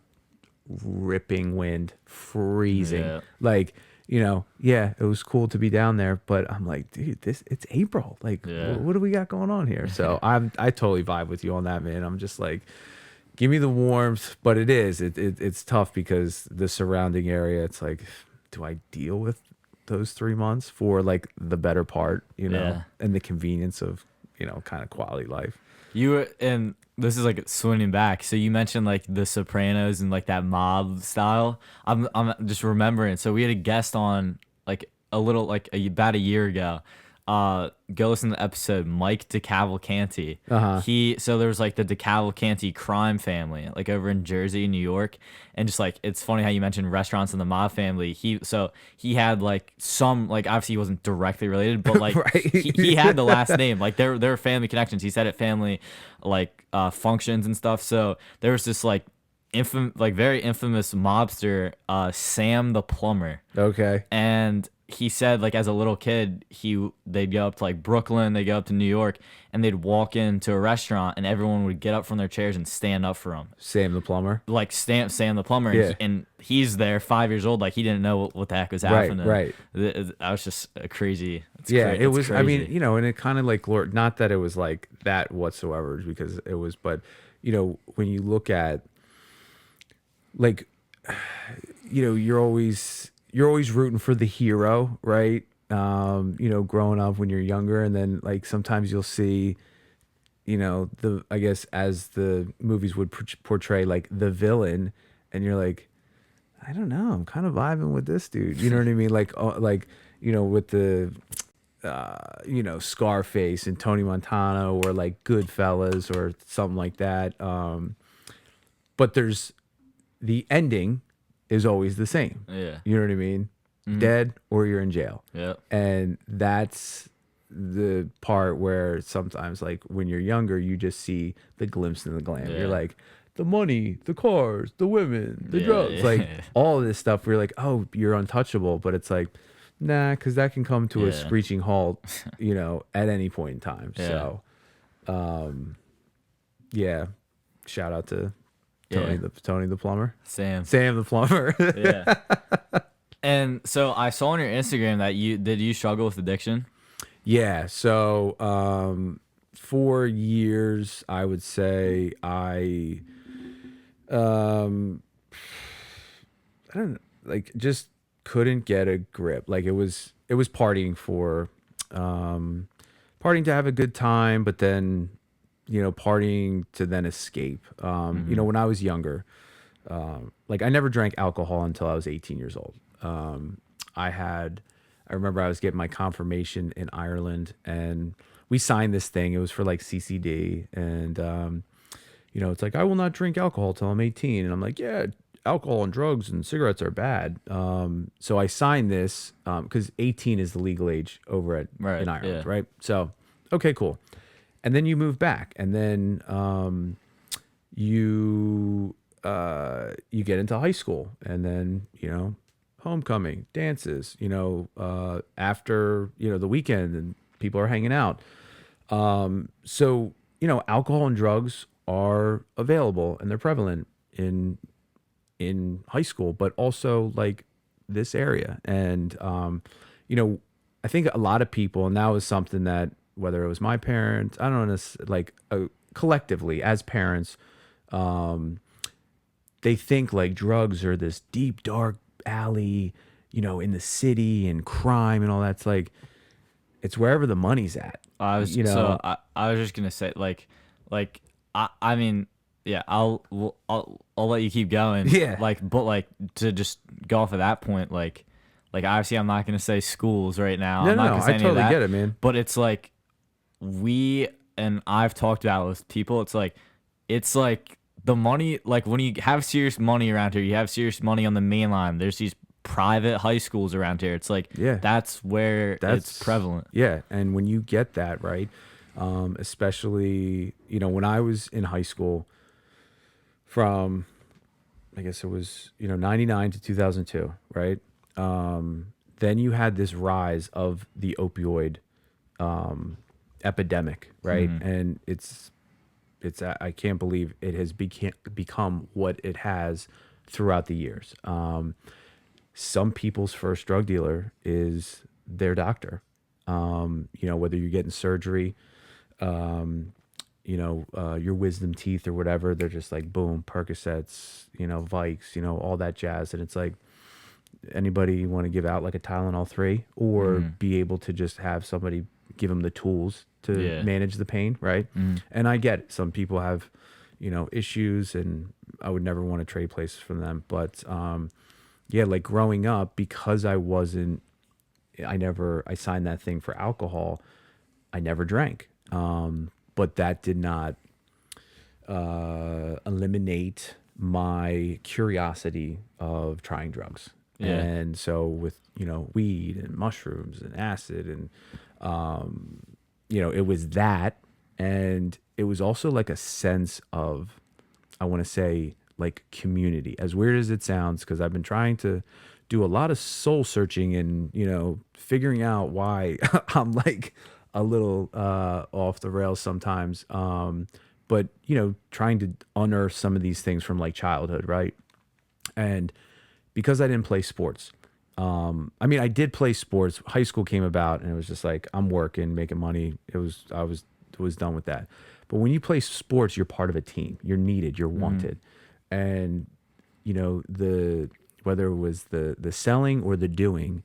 Ripping wind, freezing. Yeah. Like, it was cool to be down there, but I'm like, dude, it's April. Like, Yeah. what do we got going on here? So I totally vibe with you on that, man. I'm just like, give me the warmth, but it's tough because the surrounding area, it's like, do I deal with those 3 months for like the better part, Yeah. and the convenience of, kind of quality life. You were, and this is like swinging back. So you mentioned like The Sopranos and like that mob style. I'm just remembering. So we had a guest on like about a year ago. Go listen to the episode, Mike DeCavalcanti. So there was like the DeCavalcanti crime family, like over in Jersey, New York, and just like it's funny how you mentioned restaurants and the mob family. He had like some, like obviously he wasn't directly related, but like Right. he had the last name, like there were family connections. He said at family like functions and stuff. So there was this like very infamous mobster, Sam the plumber. Okay. And he said like as a little kid they'd go up to like Brooklyn, they'd go up to New York, and they'd walk into a restaurant and everyone would get up from their chairs and stand up for him, Sam the plumber. like Sam the plumber. Yeah. And he's there 5 years old, like he didn't know what the heck was happening. right. I was just crazy. It was, I mean, crazy. and it kind of like, not that it was like that whatsoever, because it was, but, when you look at, like, you're always rooting for the hero, right? Growing up when you're younger, and then like sometimes you'll see, I guess as the movies would portray like the villain, and you're like, I don't know, I'm kind of vibing with this dude. You know what I mean? Like, with the, Scarface and Tony Montana, or like Goodfellas or something like that. But the ending is always the same. Yeah. You know what I mean? Dead or you're in jail. Yeah. And that's the part where sometimes, like when you're younger, you just see the glimpse and the glam. Yeah. You're like, the money, the cars, the women, the Yeah, drugs, yeah. like all of this stuff. We're like, oh, you're untouchable. But it's like, nah, because that can come to a Yeah. screeching halt, at any point in time. Yeah. So, yeah, shout out to Tony, Yeah. Tony the plumber, Sam. Sam the plumber. Yeah. And so I saw on your Instagram that you struggle with addiction? Yeah. So, for years, I would say I don't like, just couldn't get a grip. Like it was partying to have a good time, but then, partying to then escape. When I was younger, like I never drank alcohol until I was 18 years old. I remember I was getting my confirmation in Ireland, and we signed this thing. It was for like CCD, and it's like, I will not drink alcohol till I'm 18, and I'm like, yeah, alcohol and drugs and cigarettes are bad. So I signed this because 18 is the legal age over in Ireland, yeah. right? So okay, cool. And then you move back, and then you get into high school, and then homecoming, dances, after the weekend, and people are hanging out. So alcohol and drugs are available, and they're prevalent in high school, but also like this area. And I think a lot of people, and that was something that, whether it was my parents, I don't know, like collectively as parents, they think like drugs are this deep, dark alley, in the city, and crime and all that. It's like, it's wherever the money's at. I was just gonna say, I mean, yeah, I'll let you keep going. Yeah. But to just go off of that point, like obviously I'm not gonna say schools right now. No, I'm not gonna say I any of totally that, get it, man. But it's like, I've talked about it with people. It's like the money, like when you have serious money around here, you have serious money on the main line. There's these private high schools around here. It's like, yeah, that's where it's prevalent. Yeah. And when you get that, right, especially, when I was in high school from, I guess it was, 99 to 2002, right? Then you had this rise of the opioid epidemic, right? Mm-hmm. And it's I can't believe it has become what it has throughout the years. Some people's first drug dealer is their doctor. Whether you're getting surgery, your wisdom teeth or whatever, they're just like, boom, Percocets, Vikes, all that jazz. And it's like, anybody want to give out like a Tylenol 3, or be able to just have somebody give them the tools to manage the pain, right? And I get it. Some people have, issues, and I would never want to trade places from them. But like growing up, because I signed that thing for alcohol, I never drank. But that did not eliminate my curiosity of trying drugs. Yeah. And so with, weed and mushrooms and acid and, it was that. And it was also like a sense of, I want to say, like community, as weird as it sounds, because I've been trying to do a lot of soul searching and, figuring out why I'm like a little off the rails sometimes. But, trying to unearth some of these things from like childhood, right? And because I didn't play sports, I did play sports. High school came about, and it was just like, I'm working, making money. I was done with that. But when you play sports, you're part of a team. You're needed. You're wanted. And whether it was the selling or the doing,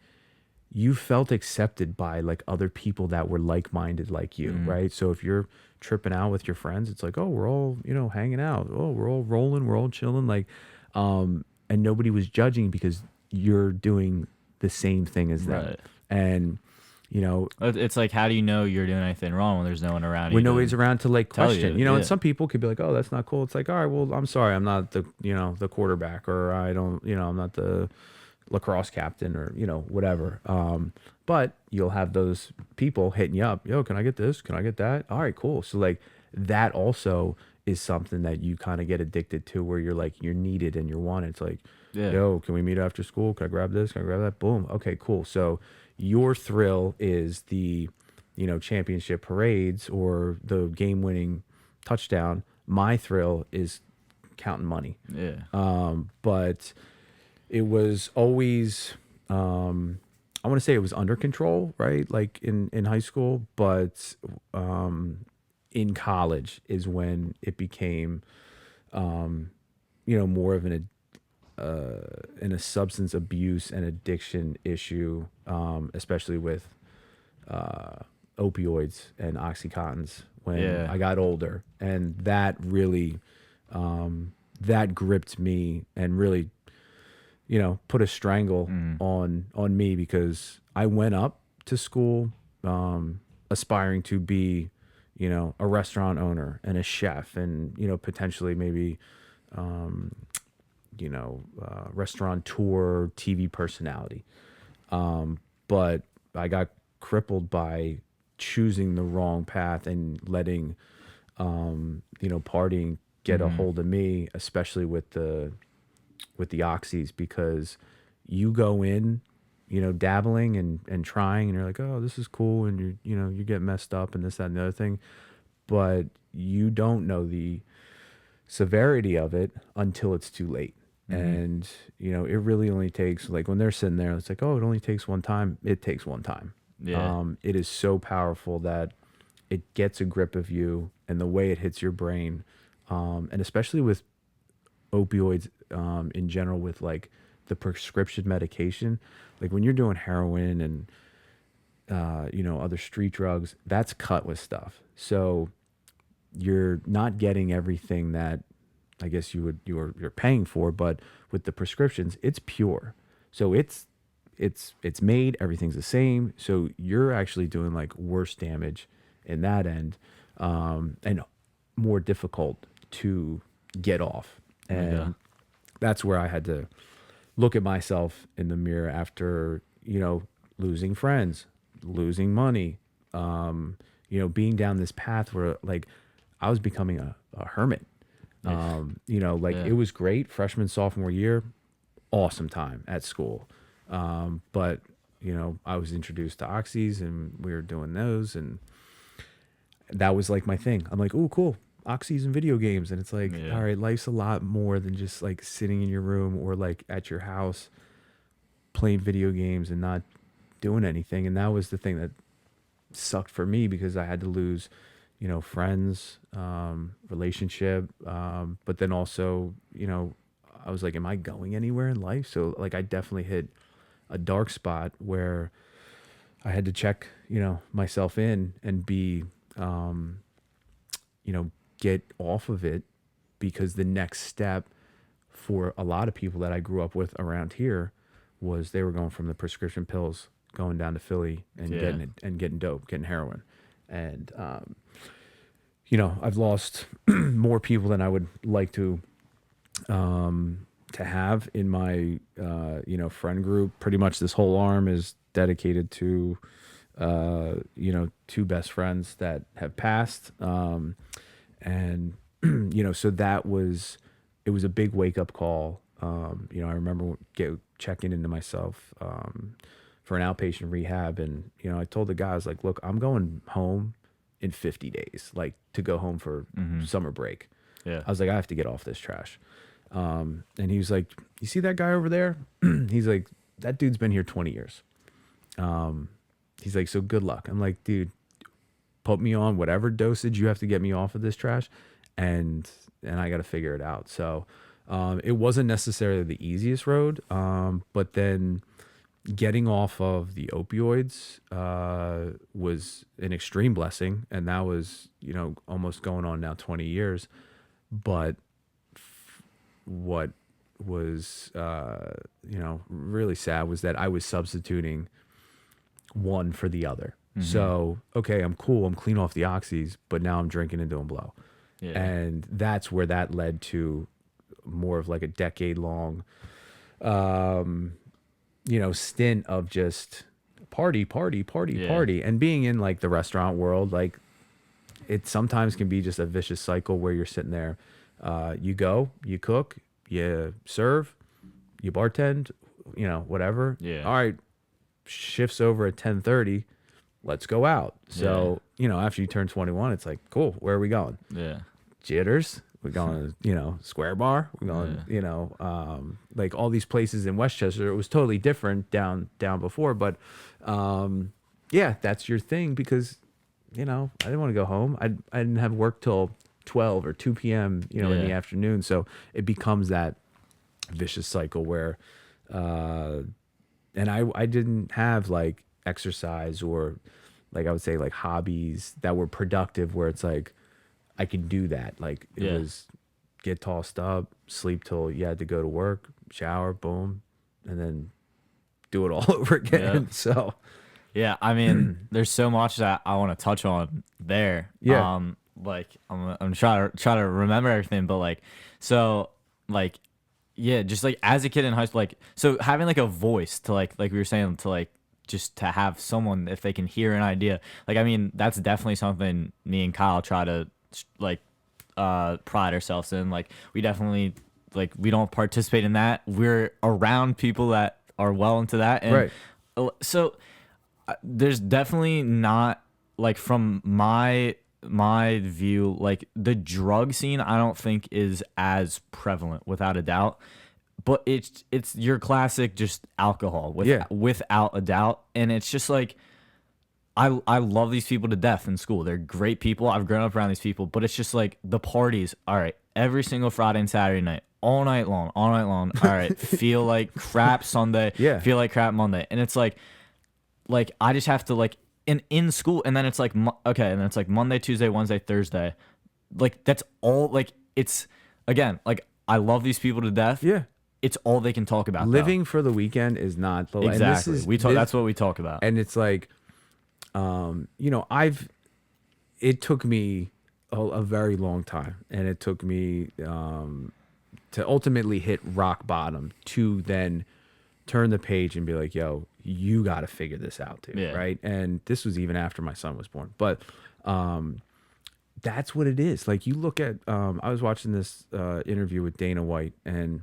you felt accepted by like other people that were like-minded like you, right? So if you're tripping out with your friends, it's like, oh, we're all, hanging out. Oh, we're all rolling, we're all chilling. Like, and nobody was judging because you're doing the same thing as them. Right. And, it's like, how do you know you're doing anything wrong when there's no one around you? when nobody's around to like tell question, you, and some people could be like, oh, that's not cool. It's like, all right, well, I'm sorry, I'm not the, the quarterback, or I don't, I'm not the lacrosse captain, or, whatever. But you'll have those people hitting you up. Yo, can I get this? Can I get that? All right, cool. So like that also is something that you kind of get addicted to, where you're like, you're needed and you're wanted. It's like, yo, can we meet after school? Can I grab this? Can I grab that? Boom. Okay, cool. So your thrill is the, championship parades or the game-winning touchdown. My thrill is counting money. Yeah. But it was always, I want to say it was under control, right? Like in high school, but in college is when it became, more of a substance abuse and addiction issue, especially with opioids and Oxycontins when I got older. And that really that gripped me and really, you know, put a strangle on me, because I went up to school aspiring to be, you know, a restaurant owner and a chef, and, you know, potentially maybe you know, restaurateur, TV personality. But I got crippled by choosing the wrong path and letting, you know, partying get a hold of me, especially with the oxys, because you go in, you know, dabbling and trying, and you're like, oh, this is cool, and you know, you get messed up and this, that, and the other thing, but you don't know the severity of it until it's too late. And, you know, it really only takes, like, when they're sitting there, it's like, oh, it only takes one time. It takes one time. Yeah. It is so powerful that it gets a grip of you, and the way it hits your brain, and especially with opioids in general, with like the prescription medication, like when you're doing heroin and you know, other street drugs, that's cut with stuff. So you're not getting everything that I guess you're paying for, but with the prescriptions, it's pure. So it's made, everything's the same. So you're actually doing like worse damage in that end, and more difficult to get off. And that's where I had to look at myself in the mirror after, you know, losing friends, losing money, you know, being down this path where like I was becoming a hermit. You know, like it was great freshman, sophomore year, awesome time at school. But you know, I was introduced to oxys, and we were doing those, and that was like my thing. I'm like, oh, cool, oxys and video games. And it's like, all right, life's a lot more than just like sitting in your room or like at your house playing video games and not doing anything. And that was the thing that sucked for me, because I had to lose, you know, friends, relationship, but then also, you know, I was like, am I going anywhere in life? So like I definitely hit a dark spot where I had to check, you know, myself in and be, you know, get off of it, because the next step for a lot of people that I grew up with around here was they were going from the prescription pills, going down to Philly and getting dope, getting heroin. And, you know, I've lost more people than I would like to have in my, you know, friend group. Pretty much this whole arm is dedicated to, you know, two best friends that have passed. And, you know, so it was a big wake up call. You know, I remember checking into myself, for an outpatient rehab. And, you know, I told the guys, like, look, I'm going home in 50 days, like to go home for summer break. Yeah. I was like, I have to get off this trash. And he was like, you see that guy over there? He's like, that dude's been here 20 years. He's like, so good luck. I'm like, dude, put me on whatever dosage you have to get me off of this trash, and I got to figure it out. So it wasn't necessarily the easiest road, but then getting off of the opioids was an extreme blessing, and that was, you know, almost going on now 20 years. But what was you know, really sad was that I was substituting one for the other. So okay, I'm cool, I'm clean off the oxys, but now I'm drinking and doing blow. And that's where that led to more of like a decade long you know, stint of just party, and being in like the restaurant world. Like, it sometimes can be just a vicious cycle where you're sitting there, you go, you cook, you serve, you bartend, you know, whatever. All right, shifts over at 10:30, let's go out. So, you know, after you turn 21, it's like, cool, where are we going? Jitters. We're going to, you know, Square Bar. We're going, you know, like all these places in Westchester. It was totally different down before, but yeah, that's your thing, because, you know, I didn't want to go home. I didn't have work till 12 or 2 p.m., you know, in the afternoon. So it becomes that vicious cycle where, and I didn't have like exercise or, like, I would say like hobbies that were productive, where it's like I could do that. Like, it was get tossed up, sleep till you had to go to work, shower, boom, and then do it all over again. Yeah. So Yeah, I mean, there's so much that I want to touch on there. Yeah. Like I'm trying to remember everything, but like, so like, yeah, just like as a kid in high school, like, so having like a voice to like we were saying, to like just to have someone, if they can hear an idea, like, I mean, that's definitely something me and Kyle try to like pride ourselves in. Like, we definitely, like, we don't participate in that. We're around people that are well into that, and Right. so there's definitely not, like, from my view, like, the drug scene I don't think is as prevalent, without a doubt, but it's your classic just alcohol without a doubt. And it's just like, I love these people to death in school. They're great people. I've grown up around these people, but it's just like the parties. All right, every single Friday and Saturday night, all night long. All right, feel like crap Sunday. Yeah. Feel like crap Monday, and it's like I just have to, like, in school, and then it's like okay, and then it's like Monday, Tuesday, Wednesday, Thursday, like, that's all. Like, it's, again, like, I love these people to death. Yeah. It's all they can talk about. Living for the weekend is not the Exactly. And this is, That's what we talk about. And it's like, you know, it took me a very long time, and it took me to ultimately hit rock bottom to then turn the page and be like, yo, you got to figure this out, dude. Yeah. Right. And this was even after my son was born, but that's what it is. Like, you look at, I was watching this interview with Dana White, and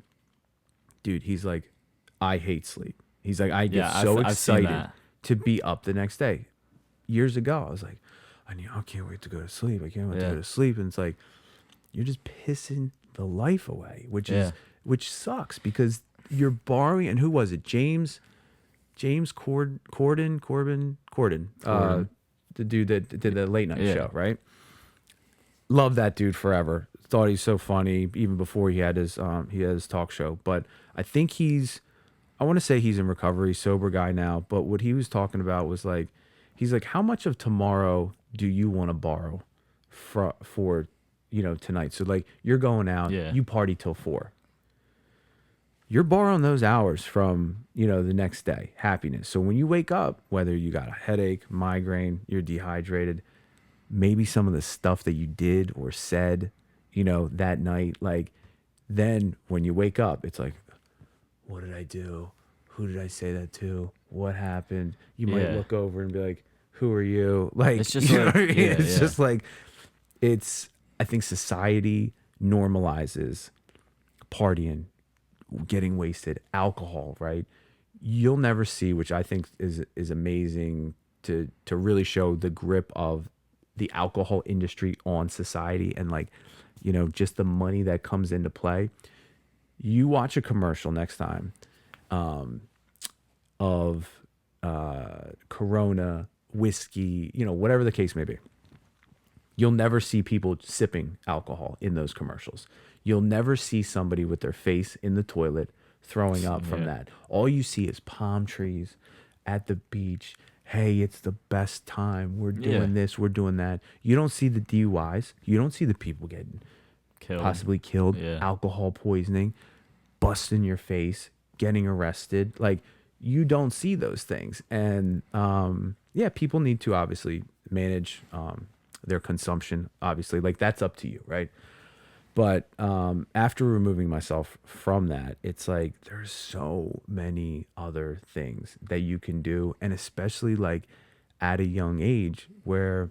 dude, he's like, I hate sleep. He's like, I get so I've seen excited that. to be up the next day. Years ago, I was like, I can't wait to go to sleep. I can't wait to go to sleep. And it's like, you're just pissing the life away, which sucks, because you're borrowing. And who was it? James Corden, the dude that did the late night show, right? Love that dude forever. Thought he's so funny even before he had his talk show. But I think I want to say he's in recovery, sober guy now. But what he was talking about was like, he's like, how much of tomorrow do you want to borrow for tonight? So like, you're going out, you party till 4. You're borrowing those hours from, the next day, happiness. So when you wake up, whether you got a headache, migraine, you're dehydrated, maybe some of the stuff that you did or said, that night, like, then when you wake up, it's like, what did I do? Who did I say that to? What happened? You might look over and be like, who are you? Like, It's just you know like- what I mean? yeah, It's yeah. just like, I think society normalizes partying, getting wasted, alcohol, right? You'll never see, which I think is amazing to really show the grip of the alcohol industry on society, and like, just the money that comes into play. You watch a commercial next time of Corona, whiskey, whatever the case may be. You'll never see people sipping alcohol in those commercials. You'll never see somebody with their face in the toilet throwing up from that. All you see is palm trees at the beach. Hey, it's the best time. We're doing this, we're doing that. You don't see the DUIs. You don't see the people getting possibly killed, alcohol poisoning, busting your face, getting arrested. Like, you don't see those things. And people need to obviously manage their consumption, obviously. Like, that's up to you, right? But after removing myself from that, it's like, there's so many other things that you can do, and especially like at a young age where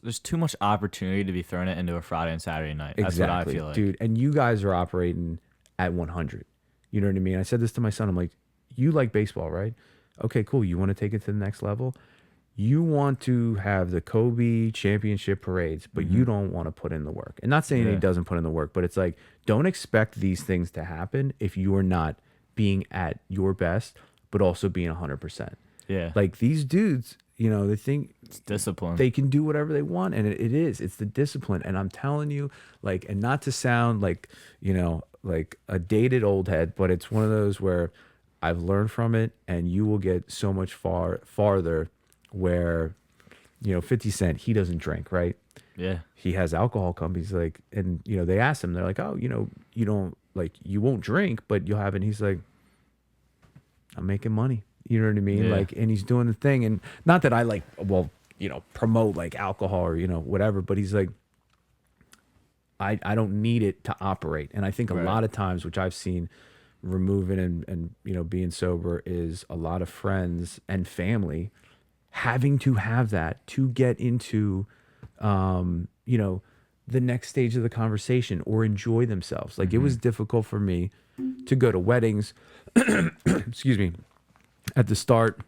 There's too much opportunity to be throwing it into a Friday and Saturday night. That's what I feel like. dude. And you guys are operating at 100. You know what I mean? I said this to my son. I'm like, you like baseball, right? Okay, cool. You want to take it to the next level? You want to have the Kobe championship parades, but you don't want to put in the work. And not saying he doesn't put in the work, but it's like, don't expect these things to happen if you are not being at your best, but also being 100%. Yeah. Like, these dudes, they think It's discipline. they can do whatever they want, and it's the discipline. And I'm telling you, like, and not to sound like, like a dated old head, but it's one of those where I've learned from it, and you will get so much farther where, 50 Cent, he doesn't drink, right? Yeah. he has alcohol companies, like, and they asked him, they're like, oh, you don't, like, you won't drink, but you'll have it. And he's like, I'm making money. You know what I mean? Yeah. Like, and he's doing the thing. And not that I like, well, promote like alcohol or, whatever, but he's like, I don't need it to operate. And I think a lot of times, which I've seen removing and being sober, is a lot of friends and family having to have that to get into, the next stage of the conversation or enjoy themselves. Like, it was difficult for me to go to weddings, excuse me, at the start,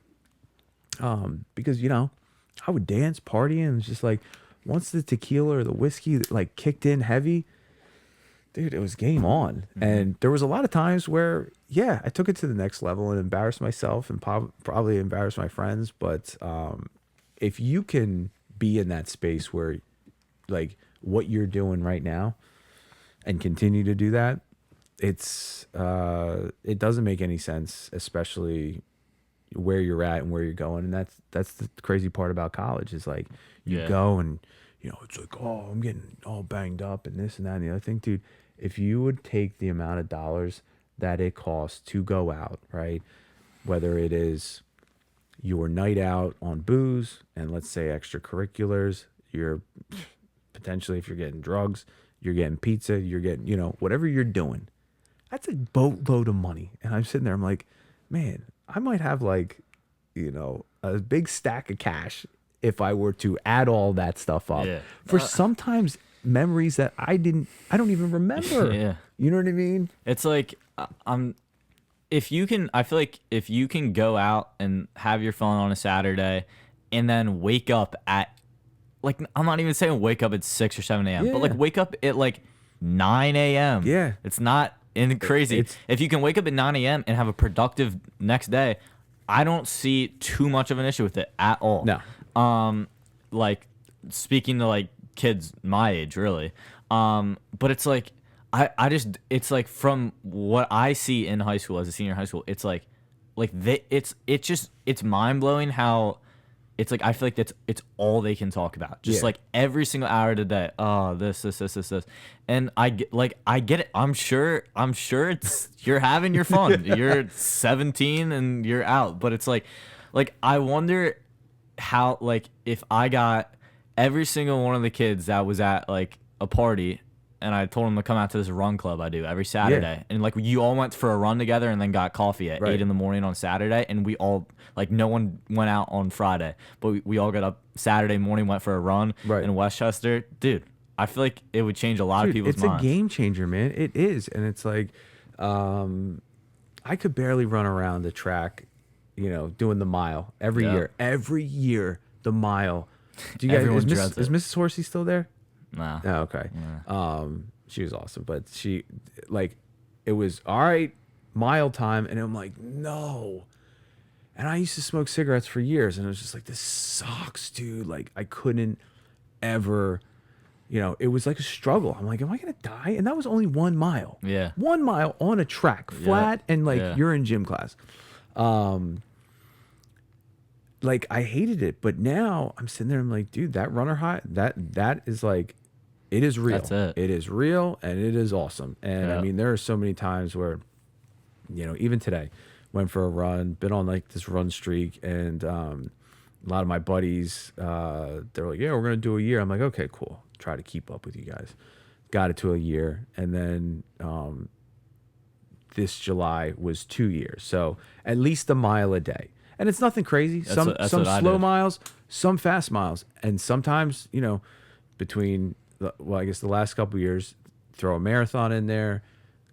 because, I would dance, party, and it's just like, once the tequila or the whiskey like kicked in heavy, dude, it was game on. And there was a lot of times where, yeah, I took it to the next level and embarrassed myself and probably embarrassed my friends. But if you can be in that space where, like, what you're doing right now and continue to do that, it doesn't make any sense, especially where you're at and where you're going. And that's the crazy part about college, is like, you go and it's like, oh, I'm getting all banged up and this and that and the other thing. Dude, if you would take the amount of dollars that it costs to go out, right, whether it is your night out on booze and, let's say, extracurriculars, you're potentially, if you're getting drugs, you're getting pizza, you're getting, whatever you're doing, that's a boatload of money. And I'm sitting there, I'm like, man, I might have like, a big stack of cash if I were to add all that stuff up for sometimes memories that I don't even remember. Yeah. You know what I mean? It's like, I feel like if you can go out and have your fun on a Saturday and then wake up at, like, I'm not even saying wake up at 6 or 7 a.m., but like wake up at like 9 a.m. Yeah. It's not crazy. If you can wake up at 9 a.m. and have a productive next day, I don't see too much of an issue with it at all. No. Like, speaking to like kids my age, really. But it's like, it's like, from what I see in high school as a senior in high school, it's like it's mind blowing how it's like, I feel like it's all they can talk about. Just like every single hour of the day. Oh, this. And I get it. I'm sure it's, you're having your fun. You're 17 and you're out. But it's like I wonder how, like, if I got every single one of the kids that was at like a party and I told them to come out to this run club I do every Saturday, and like you all went for a run together and then got coffee at 8 a.m. on Saturday, and we all, like, no one went out on Friday, but we all got up Saturday morning, went for a run in Westchester. Dude, I feel like it would change a lot of people's minds. It's a game changer, man. It is. And it's like, I could barely run around the track, doing the mile every year, the mile. Do you guys, is Mrs. Horsey still there? No. Oh, okay. She was awesome, but she, like, it was all right, mile time, and I'm like, no. And I used to smoke cigarettes for years, and it was just like, this sucks, dude. Like, I couldn't ever, it was like a struggle. I'm like, am I gonna die? And that was only 1 mile. Yeah. 1 mile on a track, flat, and like you're in gym class. Like, I hated it, but now I'm sitting there, I'm like, dude, that runner high, that is like, it is real. That's it. It is real, and it is awesome. And I mean, there are so many times where, even today, went for a run, been on like this run streak, and a lot of my buddies, they're like, yeah, we're gonna do a year. I'm like, okay, cool. Try to keep up with you guys. Got it to a year, and then this July was 2 years. So at least a mile a day. And it's nothing crazy. Some slow miles, some fast miles. And sometimes, between, I guess the last couple of years, throw a marathon in there,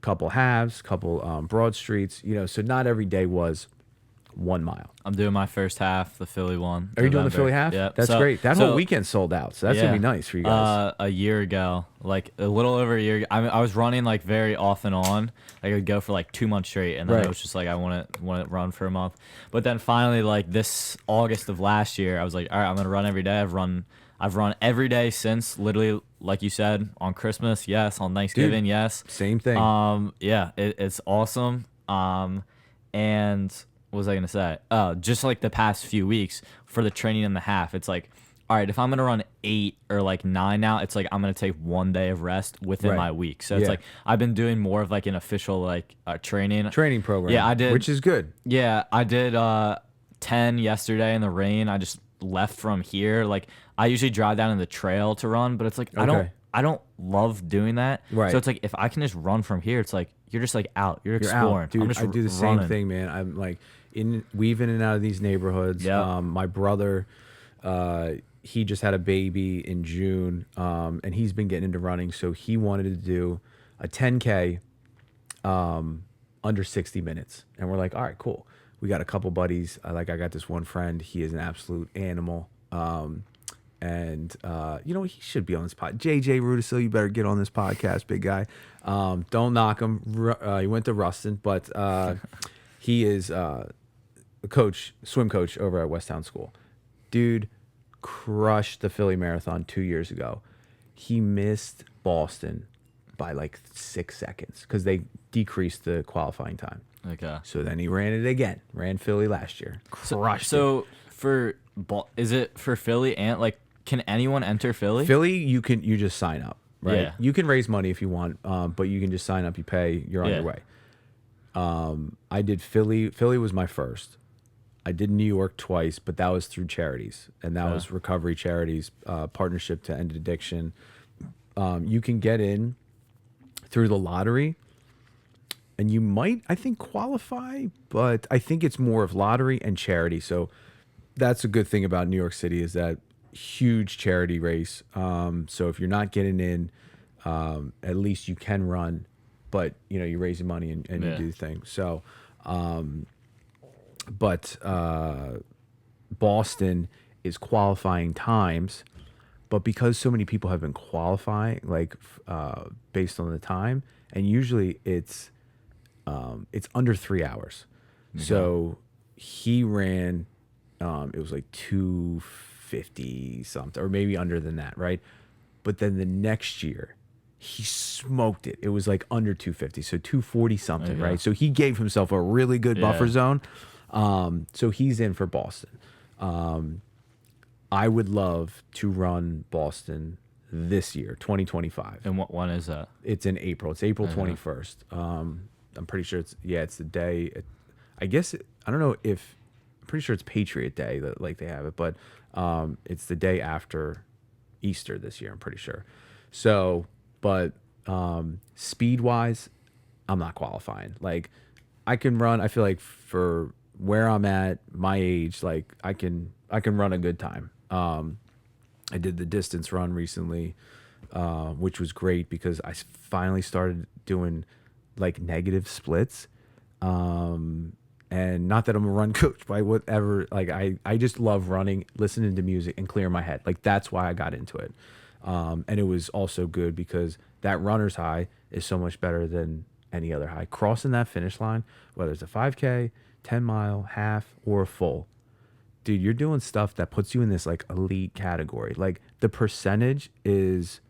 couple halves, couple broad streets, so not every day was 1 mile. I'm doing my first half, the Philly one. Are you doing the Philly half? Yeah. That's great. That whole weekend sold out. So that's going to be nice for you guys. A year ago, like a little over a year ago, I was running like very off and on. Like, I would go for like 2 months straight, and then it was just like, I want to run for a month. But then finally, like this August of last year, I was like, all right, I'm going to run every day. I've run every day since, literally, like you said, on Christmas, yes, on Thanksgiving, yes. Same thing. It's awesome. And what was I gonna say? Just like the past few weeks for the training and the half, it's like all right, if I'm gonna run 8 or like 9 now, it's like I'm gonna take 1 day of rest within Right. my week. So it's Yeah. like I've been doing more of like an official like training program. Yeah, I did. which is good. Yeah, I did 10 yesterday in the rain. I just left from here. Like I usually drive down in the trail to run, but it's like Okay. I don't love doing that. Right. So it's like if I can just run from here, it's like you're just like out. You're You're exploring. out, dude. I'm just I do the running. same thing, man. I'm like weaving in and out of these neighborhoods. Yeah. My brother, he just had a baby in June, and he's been getting into running. So he wanted to do a 10K under 60 minutes, and we're like, all right, cool. We got a couple buddies. I got this one friend. He is an absolute animal. And he should be on this pod. JJ Rudisil, you better get on this podcast, big guy. Don't knock him. He went to Ruston, but he is a swim coach over at Westtown School. Dude crushed the Philly Marathon 2 years ago. He missed Boston by like 6 seconds because they decreased the qualifying time. Okay. So then he ran it again. Ran Philly last year. Crushed it. So is it for Philly and like can anyone enter Philly? Philly, you just sign up, right? Yeah. You can raise money if you want, but you can just sign up. You pay, you're on Yeah. your way. I did Philly. Philly was my first. I did New York twice, but that was through charities, and that was recovery charities, partnership to end addiction. You can get in through the lottery, and you might, I think, qualify, but I think it's more of lottery and charity. So that's a good thing about New York City is that huge charity race. So if you're not getting in, at least you can run, but you're raising money and you do the thing. So, but Boston is qualifying times, but because so many people have been qualifying, like based on the time, and usually it's under 3 hours. Okay. So he ran, it was like 250 something, or maybe under than that, right? But then the next year, he smoked it. It was like under 250, so 240 something, right? So he gave himself a really good buffer zone. So he's in for Boston. I would love to run Boston this year, 2025. And when is that? It's in April. It's April 21st. I'm pretty sure it's the day. I guess I don't know if I'm pretty sure it's Patriot Day that like they have it, but it's the day after Easter this year. I'm pretty sure. So, but speed wise, I'm not qualifying. Like I can run. I feel like for where I'm at, my age, like I can run a good time. I did the distance run recently, which was great because I finally started doing like negative splits. And not that I'm a run coach, but whatever, like I just love running, listening to music and clearing my head. Like that's why I got into it. And it was also good because that runner's high is so much better than any other high. Crossing that finish line, whether it's a 5K, 10-mile, half, or a full, dude, you're doing stuff that puts you in this like elite category. Like the percentage is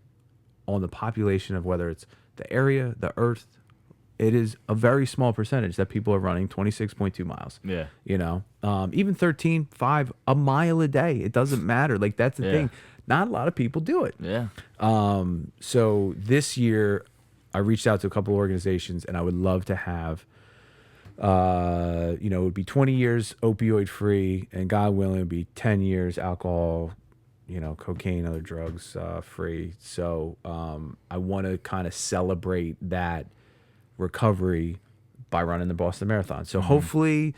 on the population of whether it's the area, the earth, it is a very small percentage that people are running 26.2 miles. Yeah. Even 13.5, a mile a day. It doesn't matter. Like that's the thing. Not a lot of people do it. Yeah. So this year I reached out to a couple organizations and I would love to have, it would be 20 years opioid free, and God willing, it would be 10 years alcohol, cocaine, other drugs free. So I want to kind of celebrate that recovery by running the Boston Marathon. So hopefully,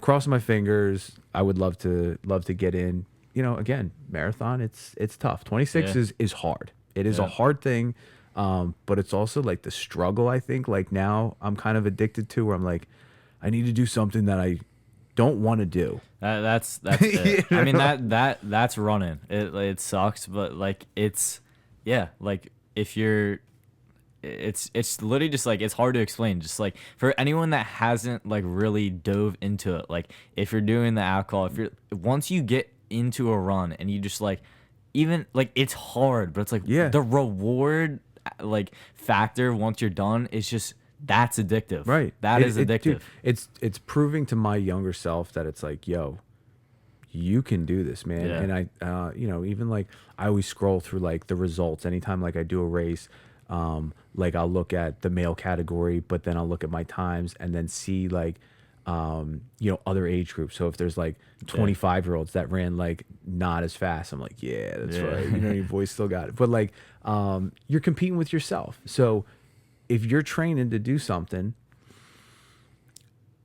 crossing my fingers, I would love to get in. Again, marathon, it's tough. 26 is hard. It is a hard thing. But it's also like the struggle, I think, like now I'm kind of addicted to, where I'm like, I need to do something that I don't want to do. That's it. I mean that's running. It sucks, but like it's like if you're it's literally just like it's hard to explain. Just like for anyone that hasn't like really dove into it, like if you're doing the alcohol, once you get into a run and you just like even like it's hard, but it's like the reward like factor once you're done is just that's addictive. Right. That is addictive. Dude, it's proving to my younger self that it's like, yo, you can do this, man. Yeah. And you know, even like I always scroll through like the results anytime like I do a race. Like I'll look at the male category, but then I'll look at my times and then see like, you know, other age groups. So if there's like 25-year-olds that ran like not as fast, I'm like, yeah, that's right. You know, your boy still got it. But like, you're competing with yourself. So if you're training to do something,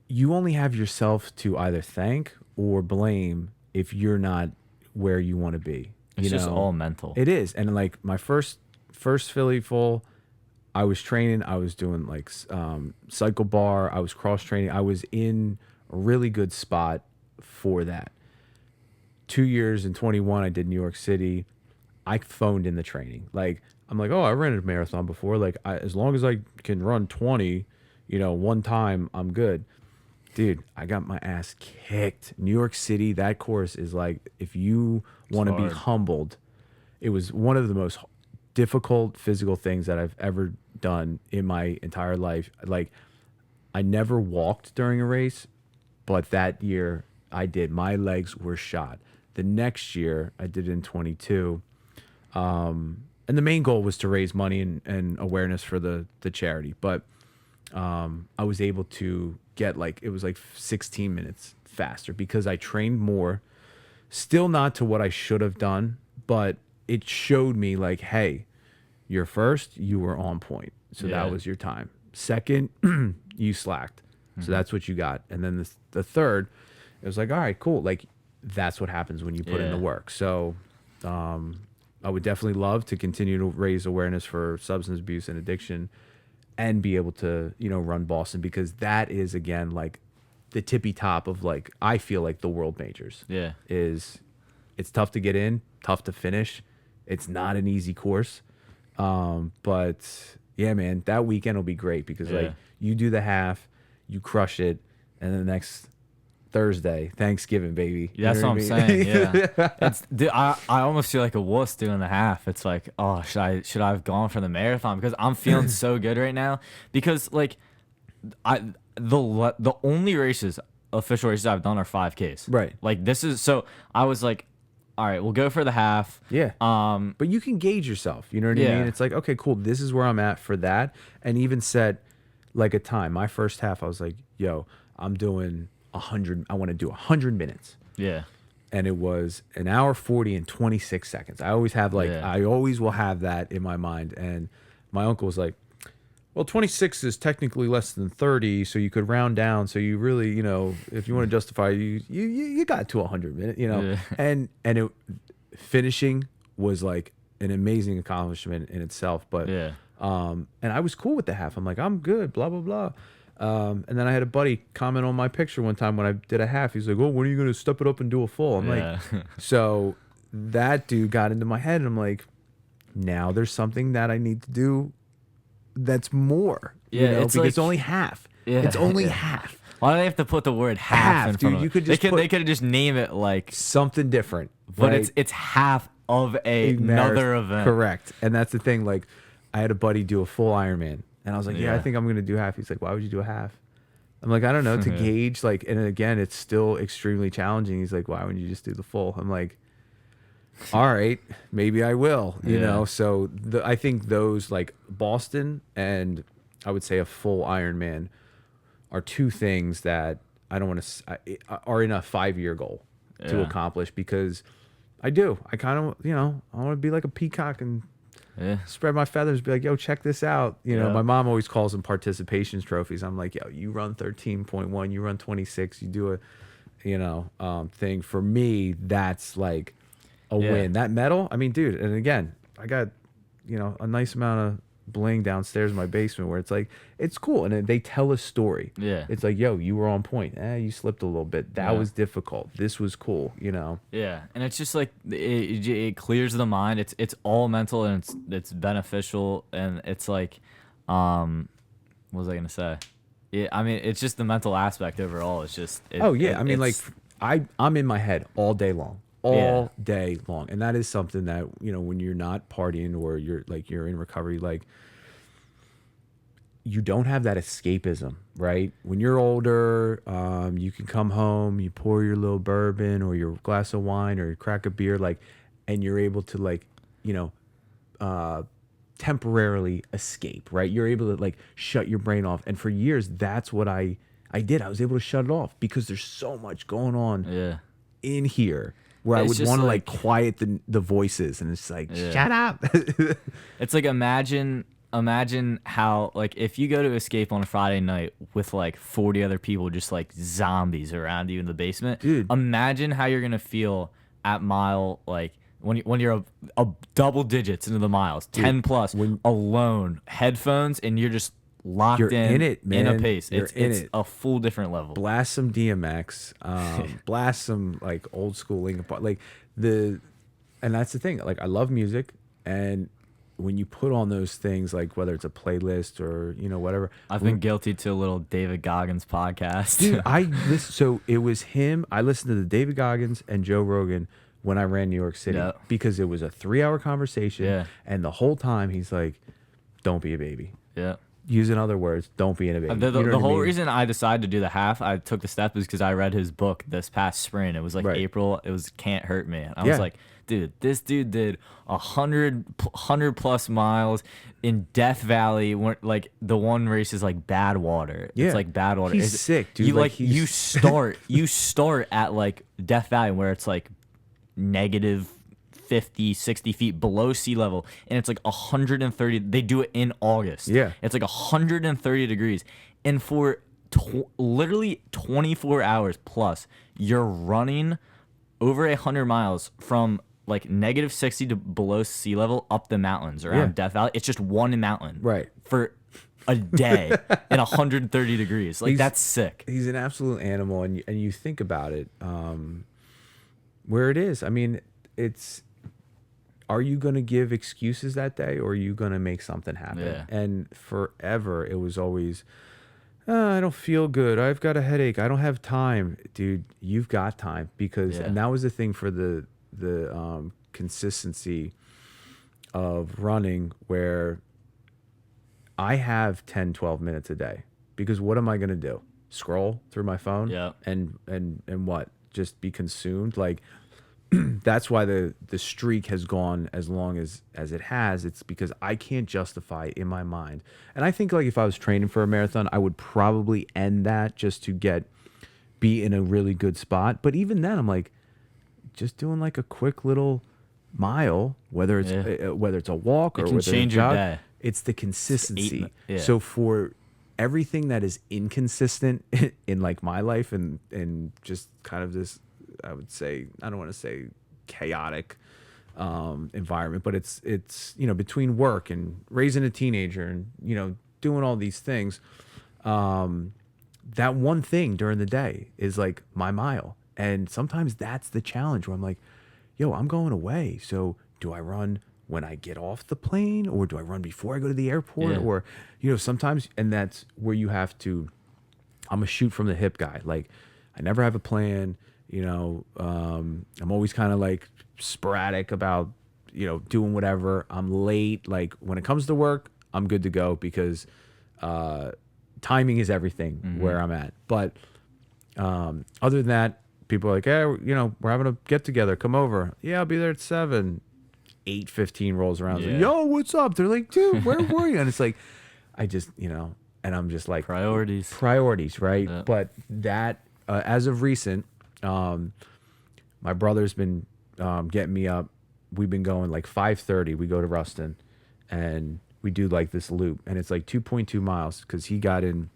you only have yourself to either thank or blame if you're not where you want to be. It's just all mental. It is. And like my first Philly full, I was training, I was doing like cycle bar, I was cross training. I was in a really good spot for that. 2 years in 21, I did New York City. I phoned in the training. Like, I'm like, oh, I ran a marathon before. Like, as long as I can run 20, you know, one time, I'm good. Dude, I got my ass kicked. New York City, that course is like, if you want to be humbled, it was one of the most difficult physical things that I've ever done in my entire life. Like, I never walked during a race, but that year I did. My legs were shot. The next year, I did it in 22. And the main goal was to raise money and awareness for the charity. But I was able to get like, it was like 16 minutes faster because I trained more. Still not to what I should have done, but it showed me like, hey, you're first, you were on point. So that was your time. Second, you slacked. So that's what you got. And then the third, it was like, all right, cool. Like, that's what happens when you put in the work. So I would definitely love to continue to raise awareness for substance abuse and addiction and be able to, you know, run Boston, because that is, again, like the tippy top of like, I feel like the world majors. Yeah. It's tough to get in, tough to finish. It's not an easy course. But yeah, man, that weekend will be great because like you do the half, you crush it, and then the next Thursday, Thanksgiving, baby. That's what I'm saying. Yeah, it's, dude, I almost feel like a wuss doing the half. It's like, oh, should I have gone for the marathon? Because I'm feeling so good right now. Because like, the only official races I've done are 5Ks. Right. Like this is so. I was like, all right, we'll go for the half. Yeah. But you can gauge yourself. You know what I mean? It's like, okay, cool. This is where I'm at for that, and even set like a time. My first half, I was like, yo, I'm doing 100. I want to do 100 minutes. Yeah. And it was an hour 40 and 26 seconds. I always have like, I always will have that in my mind. And my uncle was like, well, 26 is technically less than 30, so you could round down. So you really, you know, if you want to justify, you got to 100 minutes, you know. Yeah. And it finishing was like an amazing accomplishment in itself. But and I was cool with the half. I'm like, I'm good, blah blah blah. And then I had a buddy comment on my picture one time when I did a half. He's like, "Oh, when are you going to step it up and do a full?" I'm like, so that dude got into my head, and I'm like, now there's something that I need to do that's more. Yeah, you know, it's because like, it's only half. Yeah, it's only half. Why do they have to put the word half in front dude. of it? You could they just could have just name it like something different. But right? it's half of another event. Correct. And that's the thing. Like, I had a buddy do a full Ironman, and I was like, yeah, I think I'm gonna do half. He's like, why would you do a half? I'm like, I don't know, to gauge, like, and again, it's still extremely challenging. He's like, why wouldn't you just do the full? I'm like, all right, maybe I will, you know? So I think those, like Boston and I would say a full Ironman are two things that I don't want to, are in a 5-year goal to accomplish, because I kind of, you know, I want to be like a peacock and spread my feathers, be like, yo, check this out. You know, my mom always calls them participations trophies. I'm like, yo, you run 13.1, you run 26, you do a, you know, thing. For me, that's like a win. That medal, I mean, dude, and again, I got, you know, a nice amount of bling downstairs in my basement where it's like, it's cool. And they tell a story. Yeah. It's like, yo, you were on point. You slipped a little bit. That was difficult. This was cool, you know? Yeah. And it's just like, it clears the mind. It's all mental, and it's beneficial. And it's like, what was I going to say? Yeah, I mean, it's just the mental aspect overall. It's just, I mean, like, I'm in my head all day long. All day long. And that is something that, you know, when you're not partying or you're in recovery, like, you don't have that escapism, right? When you're older, you can come home, you pour your little bourbon or your glass of wine or you crack a beer, like, and you're able to like, you know, temporarily escape, right? You're able to like shut your brain off. And for years, that's what I did. I was able to shut it off because there's so much going on in here where It's I would just want to like- quiet the voices, and it's like, shut up. It's like imagine how like if you go to escape on a Friday night with like 40 other people just like zombies around you in the basement. Dude. Imagine how you're gonna feel at mile like when you're a double digits into the miles, 10 plus, alone, headphones, and you're just locked You're in it, in a man. pace. You're It's in it. a full different level. Blast some DMX, blast some like old school Linkin Park, like and that's the thing. Like I love music, and when you put on those things, like whether it's a playlist or you know whatever, I've been guilty to a little David Goggins podcast. dude. I listen. So it was him. I listened to the David Goggins and Joe Rogan when I ran New York City Yeah. because it was a 3-hour conversation, Yeah. and the whole time he's like, "Don't be a baby." Yeah. Using other words, don't be a baby. The You know what I whole mean? reason I decided to do the half, I took the step, is because I read his book this past spring. It was like Right. April. It was Can't Hurt Me. And I Yeah. was like, dude, this dude did 100 plus miles in Death Valley. Like the one race is like Badwater. Yeah. It's like Badwater. He's sick, dude. You Like, you he's- start at like Death Valley where it's like negative 50, 60 feet below sea level, and it's like 130. They do it in August. Yeah. It's like 130 degrees. And for literally 24 hours plus, you're running over 100 miles from like negative 60 to below sea level up the mountains around Yeah. Death Valley. It's just one mountain. Right. For a day in 130 degrees. Like, He's- that's sick. He's an absolute animal, and you think about it, where it is. I mean, it's. Are you going to give excuses that day, or are you going to make something happen? Yeah. And forever, it was always, I don't feel good. I've got a headache. I don't have time, dude. You've got time because, Yeah. and that was the thing for the consistency of running, where I have 10, 12 minutes a day, because what am I going to do? Scroll through my phone? Yeah. And what? Just be consumed? Like, that's why the streak has gone as long as it has. It's because I can't justify in my mind. And I think like if I was training for a marathon, I would probably end that just to be in a really good spot. But even then, I'm like, just doing like a quick little mile, whether it's a walk or can whether change it's a your jog, day. it's the consistency. Yeah. So for everything that is inconsistent in like my life and just kind of this, I would say, I don't want to say chaotic environment, but it's between work and raising a teenager and doing all these things, that one thing during the day is like my mile. And sometimes that's the challenge where I'm like, yo, I'm going away, so do I run when I get off the plane, or do I run before I go to the airport? Yeah. Or sometimes, and that's where you have to, I'm a shoot from the hip guy. Like, I never have a plan. I'm always kind of like sporadic about, doing whatever. I'm late. Like, when it comes to work, I'm good to go because timing is everything where I'm at. But other than that, people are like, hey, we're having a get together. Come over. Yeah, I'll be there at 7. 8:15 rolls around. Like, Yeah. yo, what's up? They're like, dude, where were you? And it's like, I just, and I'm just like, Priorities. right? Yeah. But that, as of recent, my brother's been getting me up. We've been going like 5:30. We go to Ruston, and we do like this loop, and it's like 2.2 miles because he got in.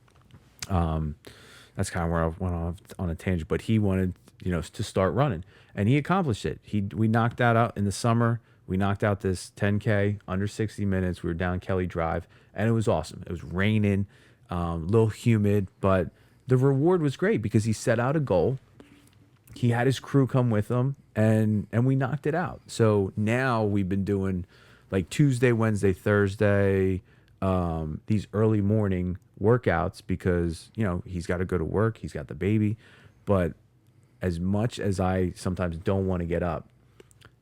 That's kind of where I went off on a tangent, but he wanted, to start running, and he accomplished it. We knocked that out in the summer. We knocked out this 10K under 60 minutes. We were down Kelly Drive, and it was awesome. It was raining, a little humid, but the reward was great because he set out a goal. He had his crew come with him, and we knocked it out. So now we've been doing like Tuesday, Wednesday, Thursday, these early morning workouts because, he's got to go to work. He's got the baby. But as much as I sometimes don't want to get up,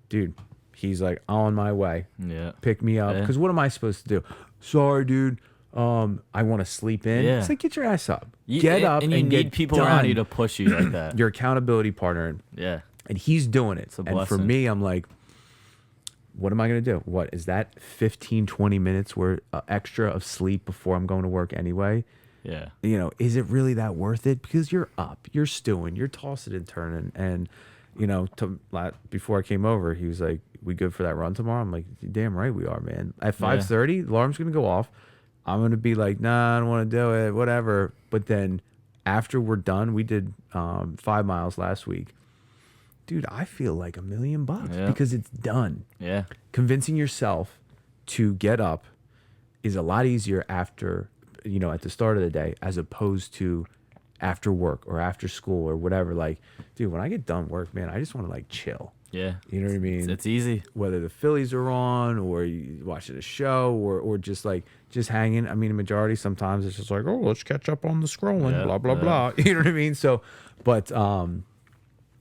dude, he's like, on my way. Yeah. Pick me up. Yeah. Because what am I supposed to do? Sorry, dude. I want to sleep in. Yeah. It's like, get your ass up. You- Get up and you need get people done. around you to push you like that. Your accountability partner. Yeah. And he's doing it. a And for blessing. me, I'm like, what am I going to do? What is that 15, 20 minutes worth extra of sleep before I'm going to work anyway? Yeah. You know, is it really that worth it? Because you're up, you're stewing, you're tossing and turning. And, you know, before I came over, he was like, we good for that run tomorrow? I'm like, damn right we are, man. At 5:30, the alarm's going to go off. I'm going to be like, nah, I don't want to do it, whatever. But then after we're done, we did 5 miles last week. Dude, I feel like $1 million Yeah. because it's done. Yeah. Convincing yourself to get up is a lot easier after, you know, at the start of the day, as opposed to after work or after school or whatever. Like, dude, when I get done work, man, I just want to like chill. Yeah. You know what I mean? It's easy. Whether the Phillies are on or you watching a show or just like just hanging. I mean, a majority sometimes it's just like, oh, let's catch up on the scrolling, Yeah, blah blah yeah. blah. You know what I mean? So, but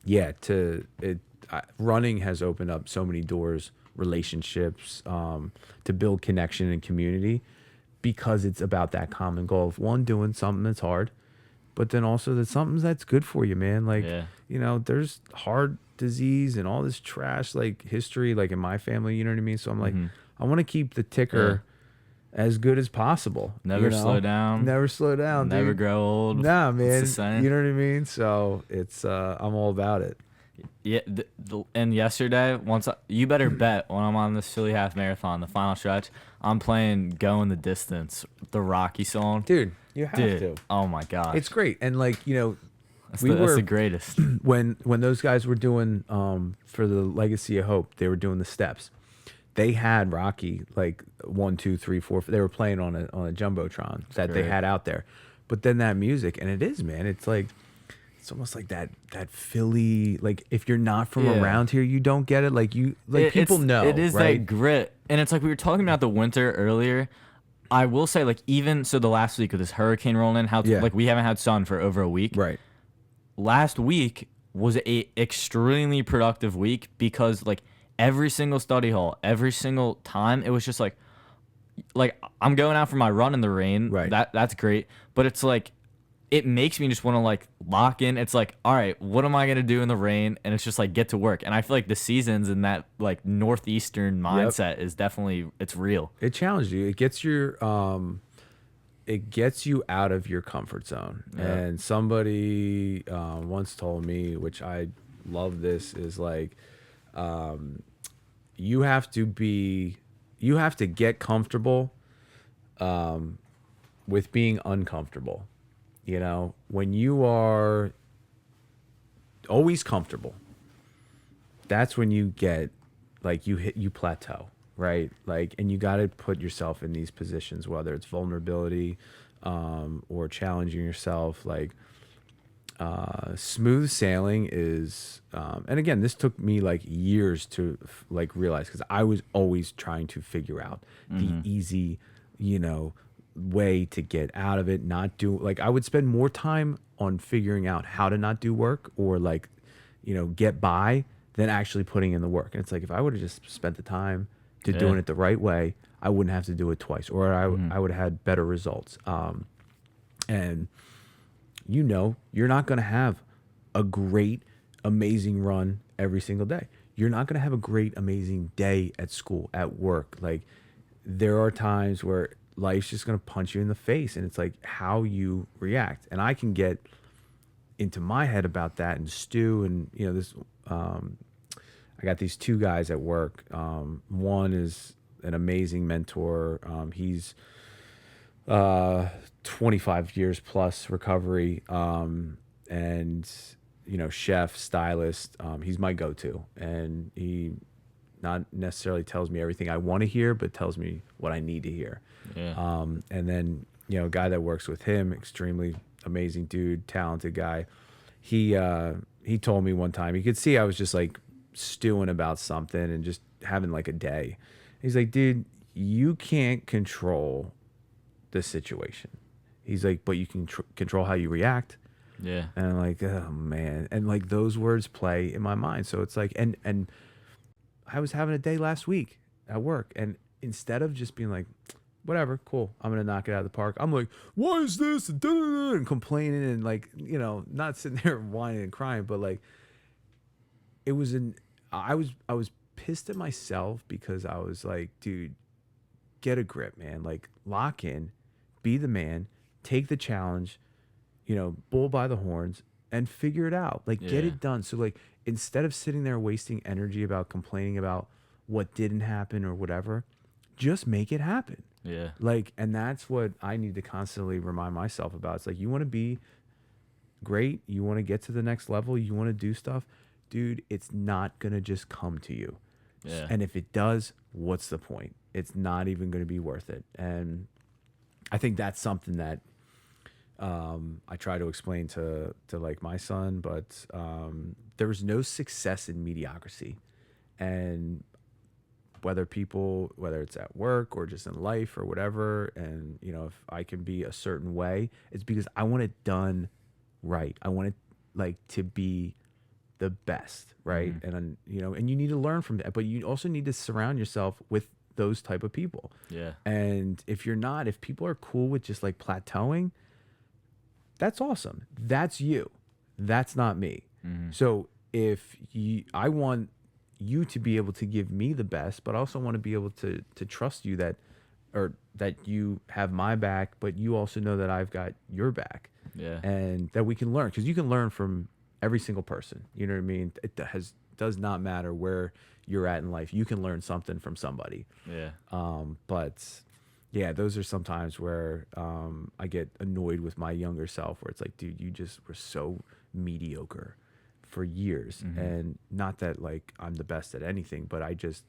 yeah, running has opened up so many doors, relationships, to build connection and community, because it's about that common goal of one, doing something that's hard, but then also that something that's good for you, man. Like, Yeah. you know, there's heart disease and all this trash, like history, like in my family, you know what I mean? So I'm like, I want to keep the ticker as good as possible. Never you know? slow down. Never slow down. Never dude. grow old. Nah, It's man. the same. You know what I mean? So it's I'm all about it. Yeah, and yesterday, you better bet when I'm on this Philly half marathon, the final stretch, I'm playing "Going the Distance," the Rocky song. Dude, you have Dude, to. oh my god, It's great. And like, you know, that's, we that's were the greatest. when those guys were doing for the Legacy of Hope, they were doing the steps. They had Rocky like 1, 2, 3, 4. They were playing on a jumbotron that they great. had out there. But then that music, and it is, man. It's like it's almost like that Philly. Like if you're not from Yeah. around here, you don't get it. Like people It's- know. it is right? that grit, and it's like we were talking about the winter earlier. I will say, like, even so, the last week with this hurricane rolling in, how Yeah. like we haven't had sun for over a week. Right. Last week was a extremely productive week because like every single study hall, every single time, it was just like I'm going out for my run in the rain. Right. That's great, but it's like it makes me just want to like lock in. It's like, all right, what am I gonna do in the rain? And it's just like get to work. And I feel like the seasons and that like northeastern mindset is definitely, it's real. It challenges you. It gets your it gets you out of your comfort zone. Yeah. And somebody once told me, which I love this, is like you have to get comfortable with being uncomfortable. You know, when you are always comfortable, that's when you get like you plateau, right? Like, and you got to put yourself in these positions, whether it's vulnerability or challenging yourself. Like smooth sailing is and again, this took me like years to like realize, because I was always trying to figure out the easy, you know, way to get out of it. Not do, like, I would spend more time on figuring out how to not do work or like, you know, get by than actually putting in the work. And it's like, if I would have just spent the time to doing it the right way, I wouldn't have to do it twice, or I would have had better results. And you know, you're not going to have a great, amazing run every single day. You're not going to have a great, amazing day at school, at work. Like, there are times where life's just going to punch you in the face, and it's like how you react. And I can get into my head about that and stew. And, you know, this, I got these two guys at work. One is an amazing mentor. He's 25 years plus recovery, and, you know, chef, stylist. He's my go-to, and he not necessarily tells me everything I want to hear, but tells me what I need to hear. Yeah. And then, you know, a guy that works with him, extremely amazing dude, talented guy. He told me one time, he could see I was just like stewing about something and just having like a day. He's like, dude, you can't control the situation. He's like, but you can control how you react. Yeah. And I'm like, oh man. And like those words play in my mind. So it's like, and I was having a day last week at work, and instead of just being like, whatever, cool. I'm gonna knock it out of the park. I'm like, why is this? And complaining and like, you know, not sitting there whining and crying, but like, it was I was pissed at myself because I was like, dude, get a grip, man. Like, lock in, be the man, take the challenge, you know, bull by the horns, and figure it out. Like, get Yeah. it done. So like, instead of sitting there wasting energy about complaining about what didn't happen or whatever, just make it happen. Yeah. Like, and that's what I need to constantly remind myself about. It's like, you want to be great, you want to get to the next level, you want to do stuff, dude, it's not going to just come to you. Yeah. And if it does, what's the point? It's not even going to be worth it. And I think that's something that I try to explain to like my son, but there's no success in mediocrity. And whether it's at work or just in life or whatever, and you know, if I can be a certain way, it's because I want it done right. I want it like to be the best, right? And you know, and you need to learn from that, but you also need to surround yourself with those type of people. Yeah. And if people are cool with just like plateauing, that's awesome. That's you. That's not me. So I want you to be able to give me the best, but I also want to be able to trust you that you have my back, but you also know that I've got your back. Yeah. And that we can learn, because you can learn from every single person. You know what I mean? It does not matter where you're at in life. You can learn something from somebody. Yeah. But yeah, those are some times where I get annoyed with my younger self, where it's like, dude, you just were so mediocre for years. And not that like I'm the best at anything, but I just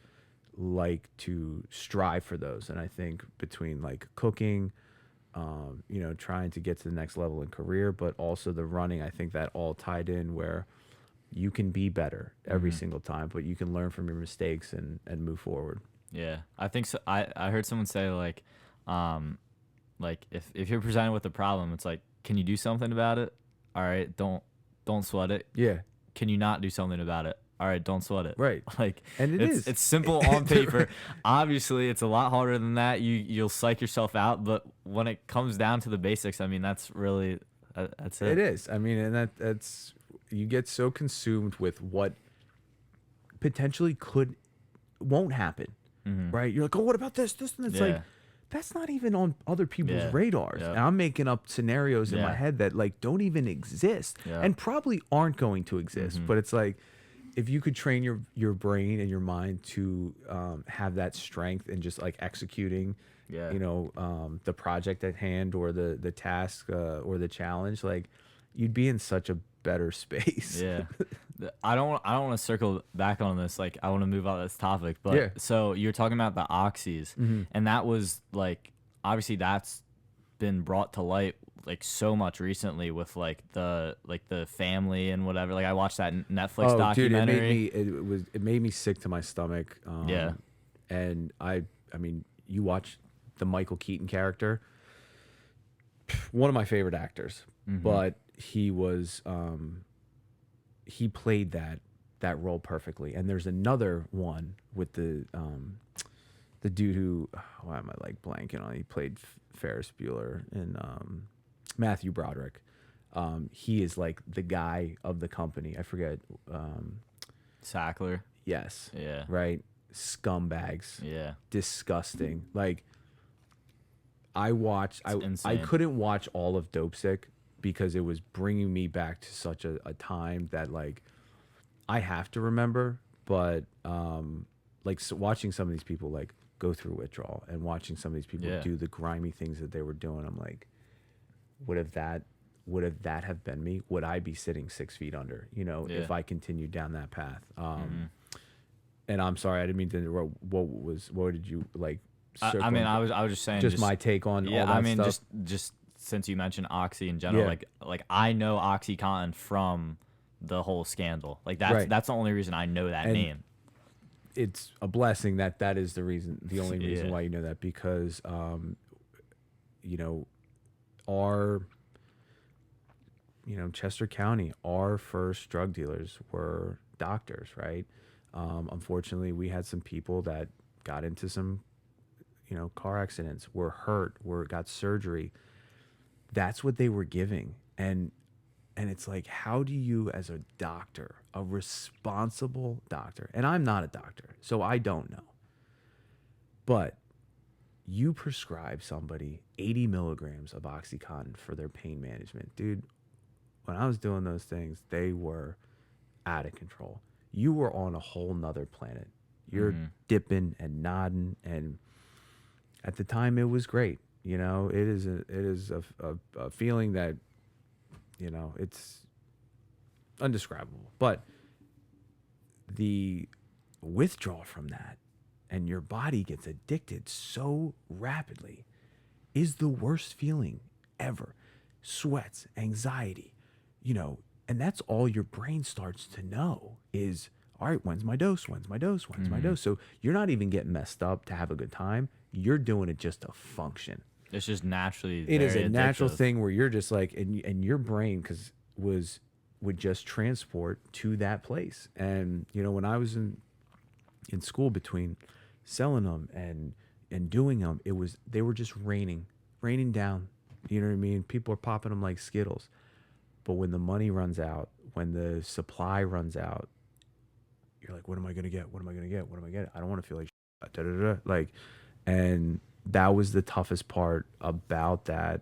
like to strive for those. And I think between like cooking, you know, trying to get to the next level in career, but also the running, I think that all tied in, where you can be better every single time, but you can learn from your mistakes and move forward. Yeah, I think so. I heard someone say like if you're presented with a problem, it's like, can you do something about it? All right, don't sweat it. Yeah. Can you not do something about it? All right, don't sweat it. Right. Like, And it's simple on paper. Obviously, it's a lot harder than that. You'll psych yourself out, but when it comes down to the basics, I mean, that's really that's it. It is. I mean, and that's you get so consumed with what potentially won't happen, right? You're like, oh, what about this? And it's like, that's not even on other people's Yeah. radars. Yep. And I'm making up scenarios in my Yeah. head that like don't even exist Yeah. and probably aren't going to exist. But it's like, if you could train your brain and your mind to have that strength and just like executing, Yeah. you know, the project at hand or the task or the challenge, like you'd be in such a better space. Yeah. I don't want to circle back on this. Like, I want to move on this topic, but Yeah. so you're talking about the oxys, and that was like, obviously that's been brought to light like so much recently with like the family and whatever. Like, I watched that Netflix documentary. Dude, it made me sick to my stomach. Yeah. And I mean, you watch the Michael Keaton character, one of my favorite actors, but he was he played that role perfectly. And there's another one with the dude who, why am I like blanking on? He played Ferris Bueller and Matthew Broderick. He is like the guy of the company. I forget. Sackler. Yes. Yeah. Right. Scumbags. Yeah. Disgusting. Like, I insane. couldn't watch all of Dope Sick because it was bringing me back to such a time that like I have to remember. But like, so watching some of these people like go through withdrawal and watching some of these people Yeah. do the grimy things that they were doing, I'm like, would have that have been me? Would I be sitting 6 feet under, you know, if Yeah. I continued down that path? And I'm sorry, I didn't mean to interrupt. What did you like? I mean, I was just saying, just my take on yeah. all that I mean, stuff. just since you mentioned Oxy in general, Yeah. like I know OxyContin from the whole scandal. Like Right. that's the only reason I know that And name. It's a blessing that is the only reason Yeah. why you know that, because you know, our, you know, Chester County, our first drug dealers were doctors, right? Unfortunately, we had some people that got into some, car accidents, were hurt, got surgery. That's what they were giving. And it's like, how do you, as a doctor, a responsible doctor, and I'm not a doctor, so I don't know, but you prescribe somebody 80 milligrams of OxyContin for their pain management. Dude, when I was doing those things, they were out of control. You were on a whole nother planet. You're dipping and nodding, and at the time it was great. It is a feeling that, it's indescribable. But the withdrawal from that, and your body gets addicted so rapidly, is the worst feeling ever. Sweats, anxiety, and that's all your brain starts to know is, all right, when's my dose? When's my dose? When's my dose? So you're not even getting messed up to have a good time. You're doing it just to function. It's just naturally. It is very a natural addictive. thing where you're just like, and your brain would just transport to that place. And when I was in school, between selling them and doing them, they were just raining down. You know what I mean? People are popping them like Skittles. But when the money runs out, when the supply runs out, you're like, what am I gonna get? What am I gonna get? What am I getting? I don't want to feel like like, and that was the toughest part about that,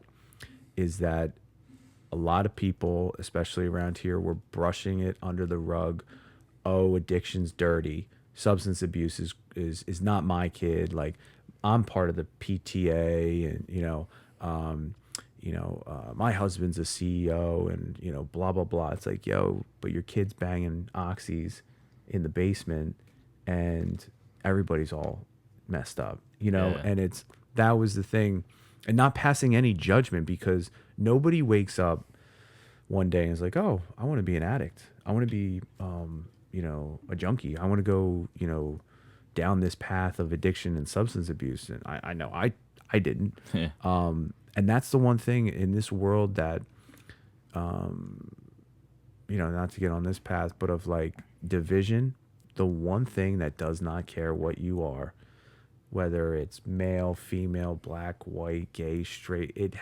is that a lot of people, especially around here, were brushing it under the rug. Oh, addiction's dirty. Substance abuse is not my kid. Like, I'm part of the PTA, and my husband's a CEO, and blah blah blah. It's like, yo, but your kid's banging oxys in the basement, and everybody's all messed up, Yeah. and that was the thing. And not passing any judgment, because nobody wakes up one day and is like, oh, I want to be an addict, I want to be a junkie, I want to go down this path of addiction and substance abuse. And I know I didn't. Yeah. And that's the one thing in this world that not to get on this path, but of like division, the one thing that does not care what you are, whether it's male, female, black, white, gay, straight, it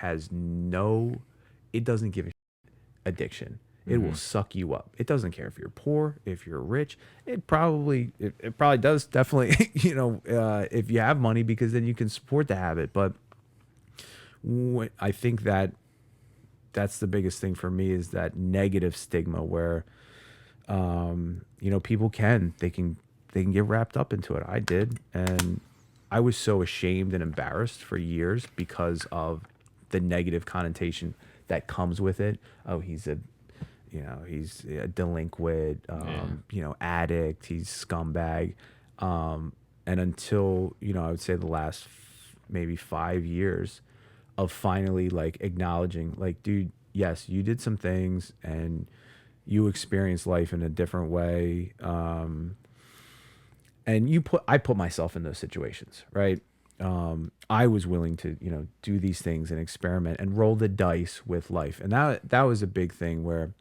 doesn't give a shit. Addiction. It will suck you up. It doesn't care if you're poor, if you're rich. It probably does, definitely, if you have money, because then you can support the habit. But I think that's the biggest thing for me, is that negative stigma where, people can get wrapped up into it. I did. And I was so ashamed and embarrassed for years because of the negative connotation that comes with it. Oh, he's a delinquent, addict, he's scumbag. And until, I would say the last maybe 5 years of finally like acknowledging, like, dude, yes, you did some things and you experienced life in a different way. And I put myself in those situations, right? I was willing to, do these things and experiment and roll the dice with life. And that was a big thing where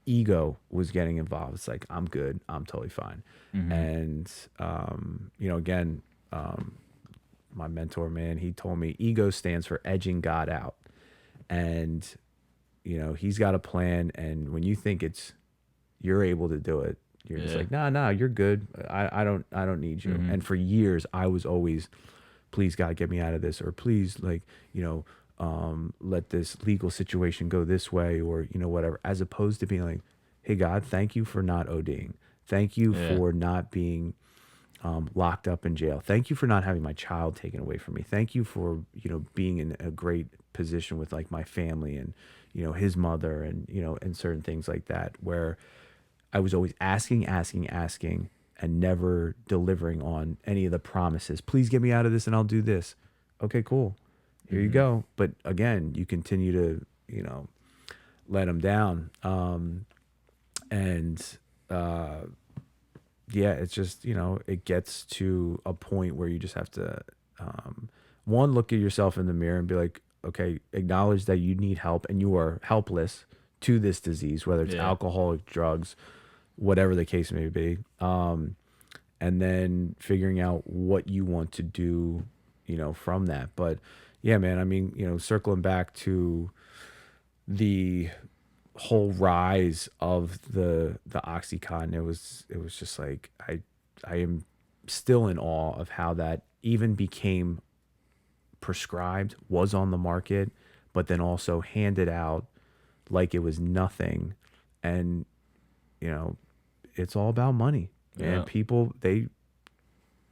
ego was getting involved. It's like, I'm good, I'm totally fine. And, again, my mentor, man, he told me ego stands for edging God out. And, he's got a plan. And when you think you're able to do it, you're just like, nah, you're good. I don't need you. And for years I was always, please God, get me out of this, or please, like, let this legal situation go this way, or, whatever, as opposed to being like, hey God, thank you for not ODing. Thank you for not being locked up in jail. Thank you for not having my child taken away from me. Thank you for, being in a great position with like my family and, his mother and, and certain things like that, where I was always asking and never delivering on any of the promises. Please get me out of this and I'll do this. Okay, cool. Here you go. But again, you continue to, let them down. It's just, it gets to a point where you just have to, one, look at yourself in the mirror and be like, okay, acknowledge that you need help and you are helpless to this disease, whether it's alcoholic, drugs, whatever the case may be. And then figuring out what you want to do, from that. But yeah, man, I mean, circling back to the whole rise of the OxyContin, it was just like I am still in awe of how that even became prescribed, was on the market, but then also handed out like it was nothing. And it's all about money. And people, they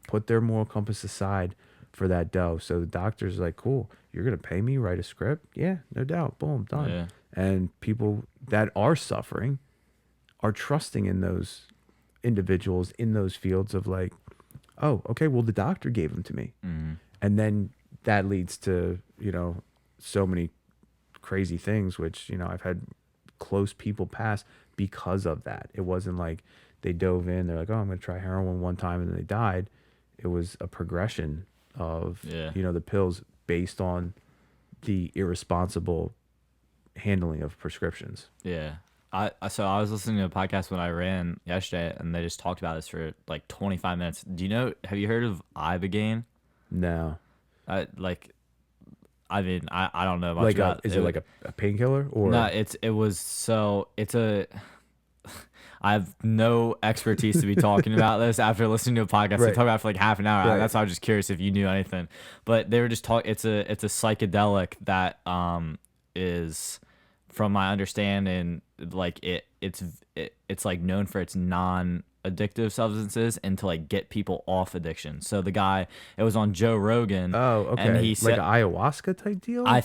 put their moral compass aside for that dough. So the doctor's like, cool, you're gonna pay me, write a script? Yeah, no doubt. Boom, done. Yeah. And people that are suffering are trusting in those individuals in those fields of like, oh, okay, well, the doctor gave them to me. And then that leads to, so many crazy things, which, I've had close people pass because of that. It wasn't like they dove in, they're like, oh, I'm going to try heroin one time, and then they died. It was a progression of, the pills based on the irresponsible handling of prescriptions. Yeah. So I was listening to a podcast when I ran yesterday, and they just talked about this for like 25 minutes. Have you heard of Ibogaine? No. I don't know much Like about is it like a painkiller or no? I have no expertise to be talking about this after listening to a podcast. They Right. talk about it for like half an hour. Right. That's why I was just curious if you knew anything. But they were just talking. It's a psychedelic that is, from my understanding, like it's like known for its non-addictive substances and to like get people off addiction. So the guy, it was on Joe Rogan. Oh, okay. And he said, like an ayahuasca type deal? I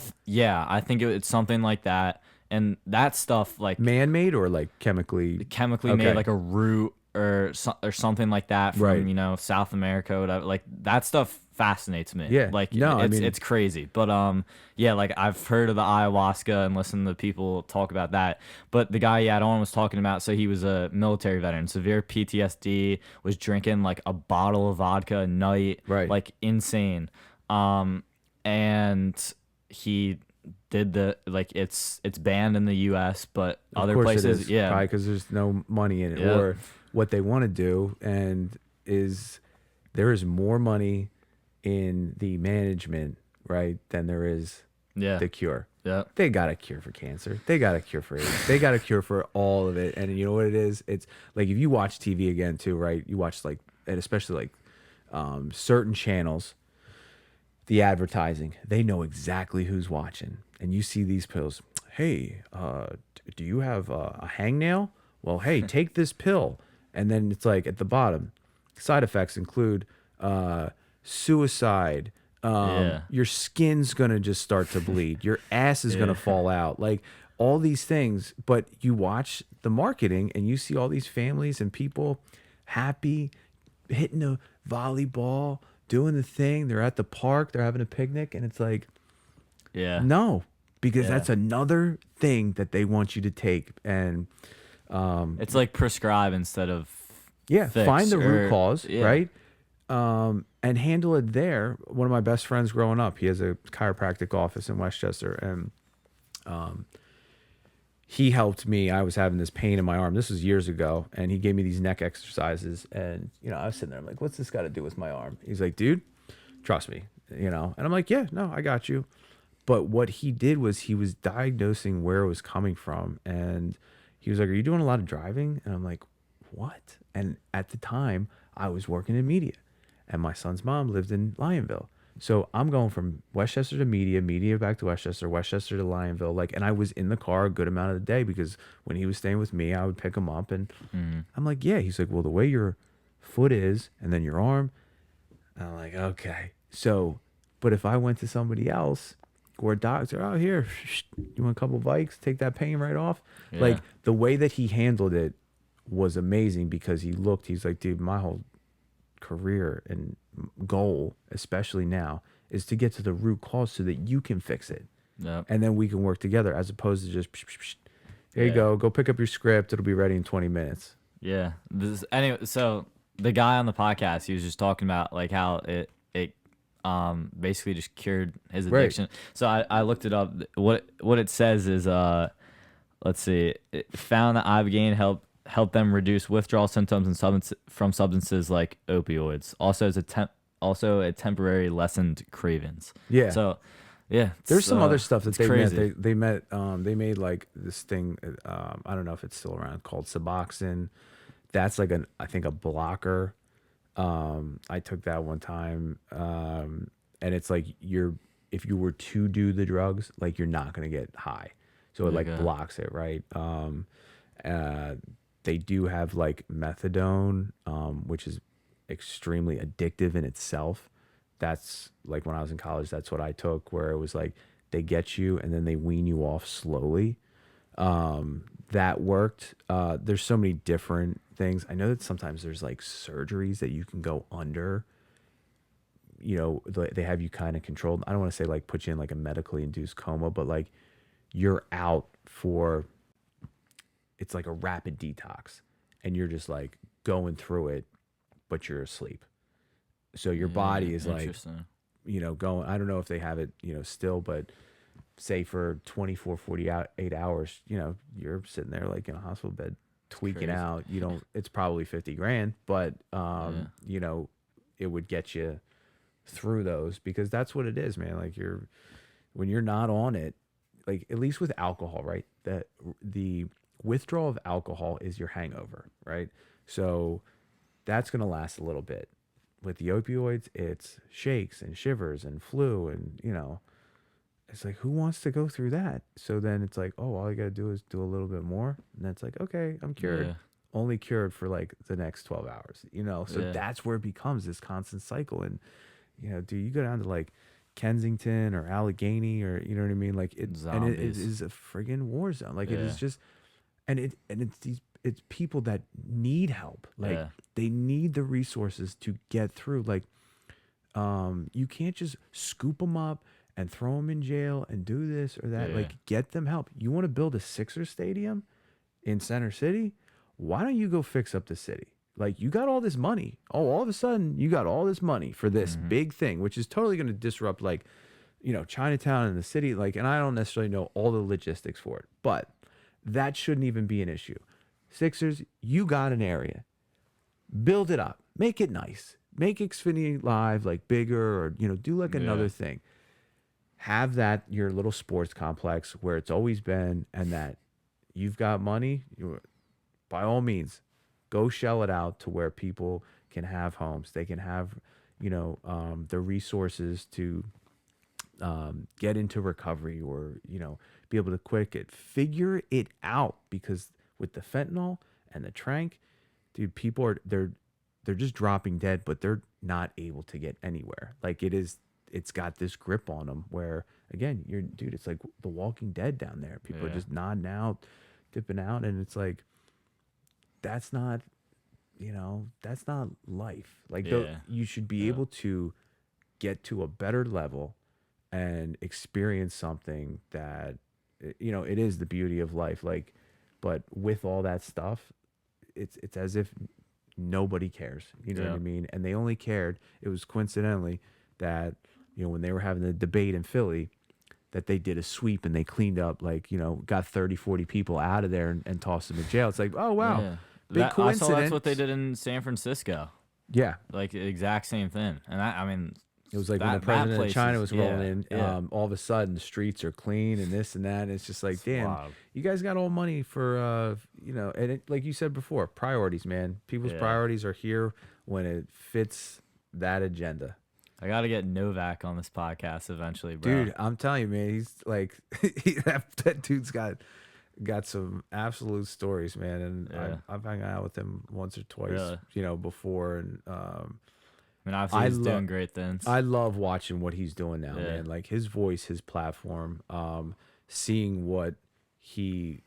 think it's something like that. And that stuff, like Man-made or like chemically chemically Okay. made, like a root or something like that from Right. South America, whatever. Like that stuff fascinates me. Yeah. Like No, I it's mean- it's crazy. But yeah, like I've heard of the ayahuasca and listened to people talk about that. But the guy he had on was talking about, so he was a military veteran, severe PTSD, was drinking like a bottle of vodka a night, Right. like insane. And he did it's banned in the US, but Of other course places, it is, yeah. probably because there's no money in it. Yeah. Or what they want to do there is more money in the management, right, than there is Yeah. the cure. Yeah. They got a cure for cancer. They got a cure for AIDS. They got a cure for all of it. And you know what it is? It's like if you watch TV again too, right? You watch and especially certain channels, the advertising, they know exactly who's watching. And you see these pills. Hey, do you have a hangnail? Well, hey, take this pill. And then it's like at the bottom, side effects include suicide. Your skin's gonna just start to bleed. Your ass is gonna fall out. Like all these things. But you watch the marketing and you see all these families and people happy, hitting the volleyball, doing the thing. They're at the park. They're having a picnic, and it's like, Yeah. no, because Yeah. that's another thing that they want you to take. And It's like prescribe instead of yeah, fix, find the root or- cause, yeah. right? And handle it there. One of my best friends growing up, he has a chiropractic office in Westchester, and he helped me. I was having this pain in my arm. This was years ago, and he gave me these neck exercises. And I was sitting there, I'm like, "What's this got to do with my arm?" He's like, "Dude, trust me," And I'm like, "Yeah, no, I got you." But what he did was he was diagnosing where it was coming from, and he was like, "Are you doing a lot of driving?" And I'm like, "What?" And at the time, I was working in media, and my son's mom lived in Lionville. So I'm going from Westchester to media back to Westchester to Lionville. And I was in the car a good amount of the day because when he was staying with me, I would pick him up. And I'm like, yeah. He's like, well, the way your foot is and then your arm. And I'm like, okay. So, but if I went to somebody else or a doctor, oh, here, you want a couple Vikes? Take that pain right off. Yeah. Like the way that he handled it was amazing because he's like, dude, my whole career and goal, especially now, is to get to the root cause so that you can fix it. Yep. And then we can work together as opposed to just, here you Yeah. go pick up your script. It'll be ready in 20 minutes. Yeah. Anyway, so the guy on the podcast, he was just talking about like how it basically just cured his Right. addiction. So I looked it up. What it says is let's see, it found that Ibogaine helped them reduce withdrawal symptoms and from substances like opioids. Also, as also it temporarily lessened cravings. Yeah. So, yeah. There's some other stuff that it's they crazy. met. They made like this thing. I don't know if it's still around, called Suboxone. That's like I think a blocker. I took that one time, and it's like if you were to do the drugs, like you're not gonna get high, so it like Okay. blocks it, right? They do have like methadone, which is extremely addictive in itself. That's like when I was in college, that's what I took, where it was like they get you and then they wean you off slowly. That worked. There's so many different things. I know that sometimes there's like surgeries that you can go under. You know, they have you kind of controlled. I don't want to say like put you in like a medically induced coma, but like you're out for, it's like a rapid detox and you're just like going through it, but you're asleep. So your body is like, Interesting. going, I don't know if they have it, still, but say for 24, 48 hours, you're sitting there like in a hospital bed tweaking Crazy. out. It's probably 50 grand, but, it would get you through those, because that's what it is, man. Like when you're not on it, like at least with alcohol, right? That the withdrawal of alcohol is your hangover, right? So that's going to last a little bit. With the opioids, it's shakes and shivers and flu, and it's like, who wants to go through that? So then it's like, oh, all I got to do is do a little bit more, and that's like, okay, I'm cured. Yeah. Only cured for like the next 12 hours, So Yeah. that's where it becomes this constant cycle. And dude, you go down to like Kensington or Allegheny, or you know what I mean? Like it Zombies. is a friggin' war zone. Like it Yeah. is just, and it's people that need help. Like Yeah. they need the resources to get through. Like, you can't just scoop them up and throw them in jail and do this or that. Yeah. Like, get them help. You want to build a Sixers stadium in Center City? Why don't you go fix up the city? Like, you got all this money. Oh, all of a sudden you got all this money for this big thing, which is totally going to disrupt like, Chinatown and the city. Like, and I don't necessarily know all the logistics for it, but that shouldn't even be an issue. Sixers, you got an area. Build it up. Make it nice. Make Xfinity Live like bigger, or do like another Yeah. thing. Have that your little sports complex where it's always been, and that you've got money, by all means, go shell it out to where people can have homes. They can have, the resources to get into recovery, or, be able to quit it. Figure it out, because with the fentanyl and the trank, dude, people are, they're just dropping dead, but they're not able to get anywhere. Like it's got this grip on them where, again, dude, it's like The Walking Dead down there. People are Yeah. just nodding out, dipping out. And it's like, that's not, that's not life. Like Yeah. you should be able to get to a better level and experience something that, it is the beauty of life. Like, but with all that stuff, it's as if nobody cares. You know what I Yeah. mean? And they only cared. It was coincidentally that, when they were having the debate in Philly, that they did a sweep and they cleaned up, like, got 30, 40 people out of there and tossed them in jail. It's like, oh, wow. Yeah. Big I saw coincidence. that's what they did in San Francisco. Yeah. Like the exact same thing. And I mean, It was like when that- the that president of place China is- was rolling in, yeah. all of a sudden the streets are clean and this and that. And it's just like, It's damn, wild. you guys got all money for, and it, like you said before, priorities, man. People's Yeah. priorities are here when it fits that agenda. I got to get Novak on this podcast eventually, bro. Dude, I'm telling you, man, he's like, that dude's got some absolute stories, man. And Yeah. I've hung out with him once or twice, Really? before. And, I mean, obviously he's doing great things. I love watching what he's doing now, Yeah. man. Like his voice, his platform, seeing what he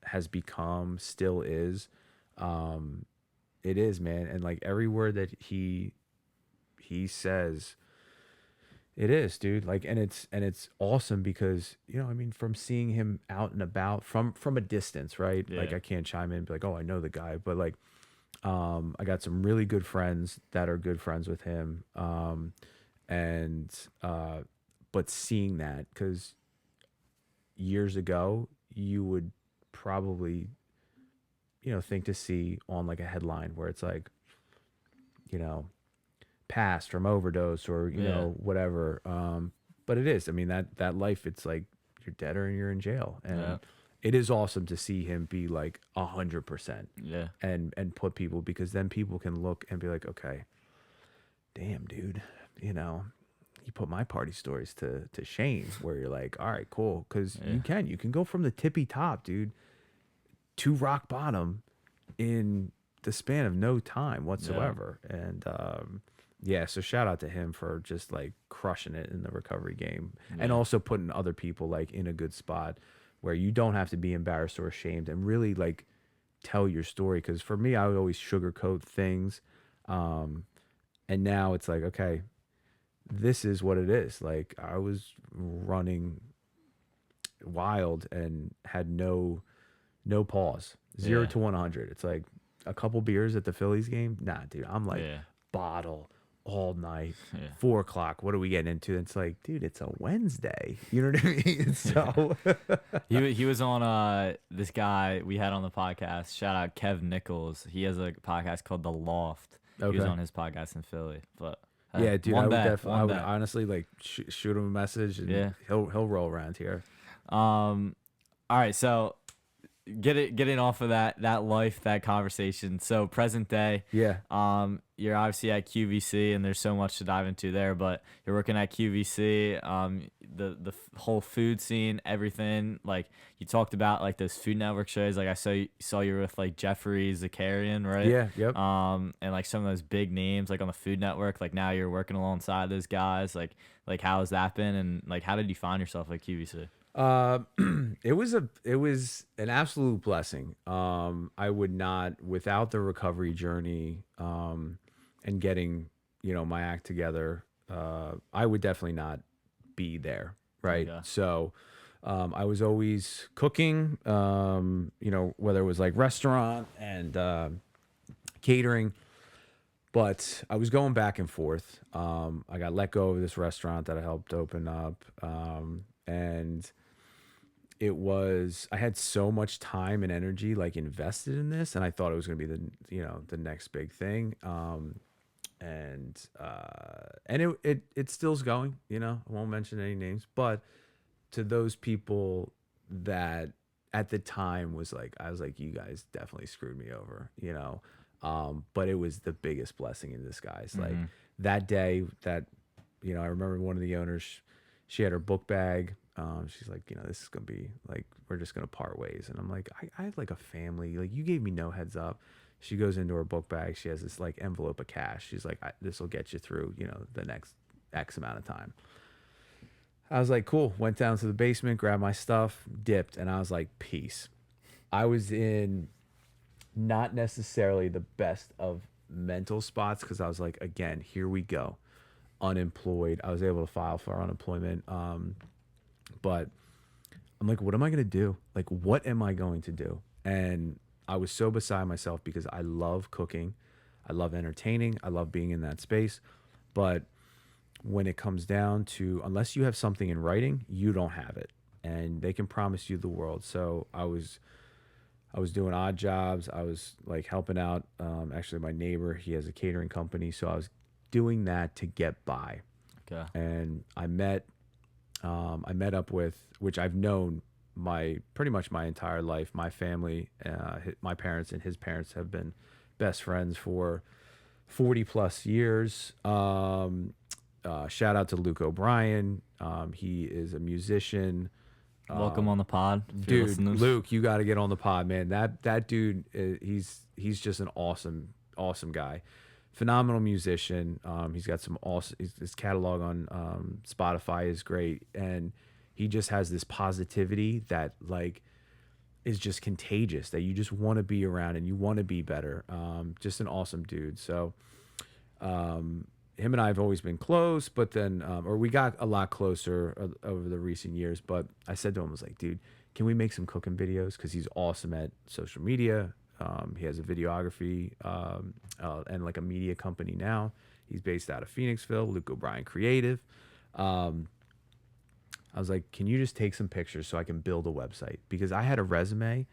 has become, still is. It is, man. And like every word that he says, it is, dude. Like, and it's awesome because, I mean, from seeing him out and about from a distance, right? Yeah. Like I can't chime in and be like, oh, I know the guy, but like, I got some really good friends that are good friends with him. But seeing that, because years ago, you would probably, think to see on like a headline where it's like, you know, passed from overdose or, you know, whatever. But it is, I mean, that life, it's like you're dead or you're in jail. And it is awesome to see him be like 100%. Yeah. And put people, because then people can look and be like, okay, damn, dude, you know, you put my party stories to shame, where you're like, all right, cool. Because you can go from the tippy top, dude, to rock bottom in the span of no time whatsoever. And so shout out to him for just like crushing it in the recovery game, and also putting other people like in a good spot where you don't have to be embarrassed or ashamed, and really like tell your story. Because for me, I would always sugarcoat things, and now it's like, okay, this is what it is. Like, I was running wild and had no pause, 0 to 100. It's like a couple beers at the Phillies game. Nah, dude, I'm like bottle all night. 4 o'clock. What are we getting into? It's like, dude, it's a Wednesday. You know what I mean? So he was on this guy we had on the podcast. Shout out Kev Nichols. He has a podcast called The Loft. He was on his podcast in Philly. But yeah, dude, I would I would honestly like shoot him a message, and he'll roll around here. All right, so getting off of that life, that conversation. So present day, you're obviously at QVC, and there's so much to dive into there. But you're working at QVC, the whole food scene, everything. Like, you talked about like those Food Network shows. Like, I saw you were with like Jeffrey Zakarian, right? Yeah, yep. And like some of those big names like on the Food Network. Like, now you're working alongside those guys. Like how has that been? And like, how did you find yourself at QVC? It was an absolute blessing. I would not, without the recovery journey, and getting, you know, my act together, I would definitely not be there. Right. Okay. So, I was always cooking, you know, whether it was like restaurant and, catering, but I was going back and forth. I got let go of this restaurant that I helped open up. And I had so much time and energy like invested in this, and I thought it was going to be the next big thing. And it still's going, you know, I won't mention any names, but to those people that at the time I was like, you guys definitely screwed me over, you know? But it was the biggest blessing in disguise. Like that day that, you know, I remember one of the owners, she had her book bag. She's like, you know, this is going to be like, we're just going to part ways. And I'm like, I have like a family. Like, you gave me no heads up. She goes into her book bag. She has this like envelope of cash. She's like, this will get you through, you know, the next X amount of time. I was like, cool. Went down to the basement, grabbed my stuff, dipped. And I was like, peace. I was in not necessarily the best of mental spots, because I was like, again, here we go. Unemployed. I was able to file for unemployment. But I'm like, what am I going to do? Like, what am I going to do? And I was so beside myself, because I love cooking. I love entertaining. I love being in that space. But when it comes down to, unless you have something in writing, you don't have it. And they can promise you the world. So I was doing odd jobs. I was like helping out. Actually, my neighbor, he has a catering company. So I was doing that to get by. Okay. And I met up with, which I've known pretty much my entire life. My family, my parents and his parents have been best friends for 40 plus years. Shout out to Luke O'Brien. He is a musician. Welcome on the pod, dude. Luke, you got to get on the pod, man. That dude, he's just an awesome guy. Phenomenal musician. He's got some awesome. His catalog on Spotify is great, and he just has this positivity that like is just contagious. That you just want to be around and you want to be better. Just an awesome dude. So, him and I have always been close, but then, or we got a lot closer over the recent years. But I said to him, I was like, dude, can we make some cooking videos? Because he's awesome at social media. He has a videography and like a media company now. He's based out of Phoenixville, Luke O'Brien Creative. I was like, can you just take some pictures so I can build a website? Because I had a resume,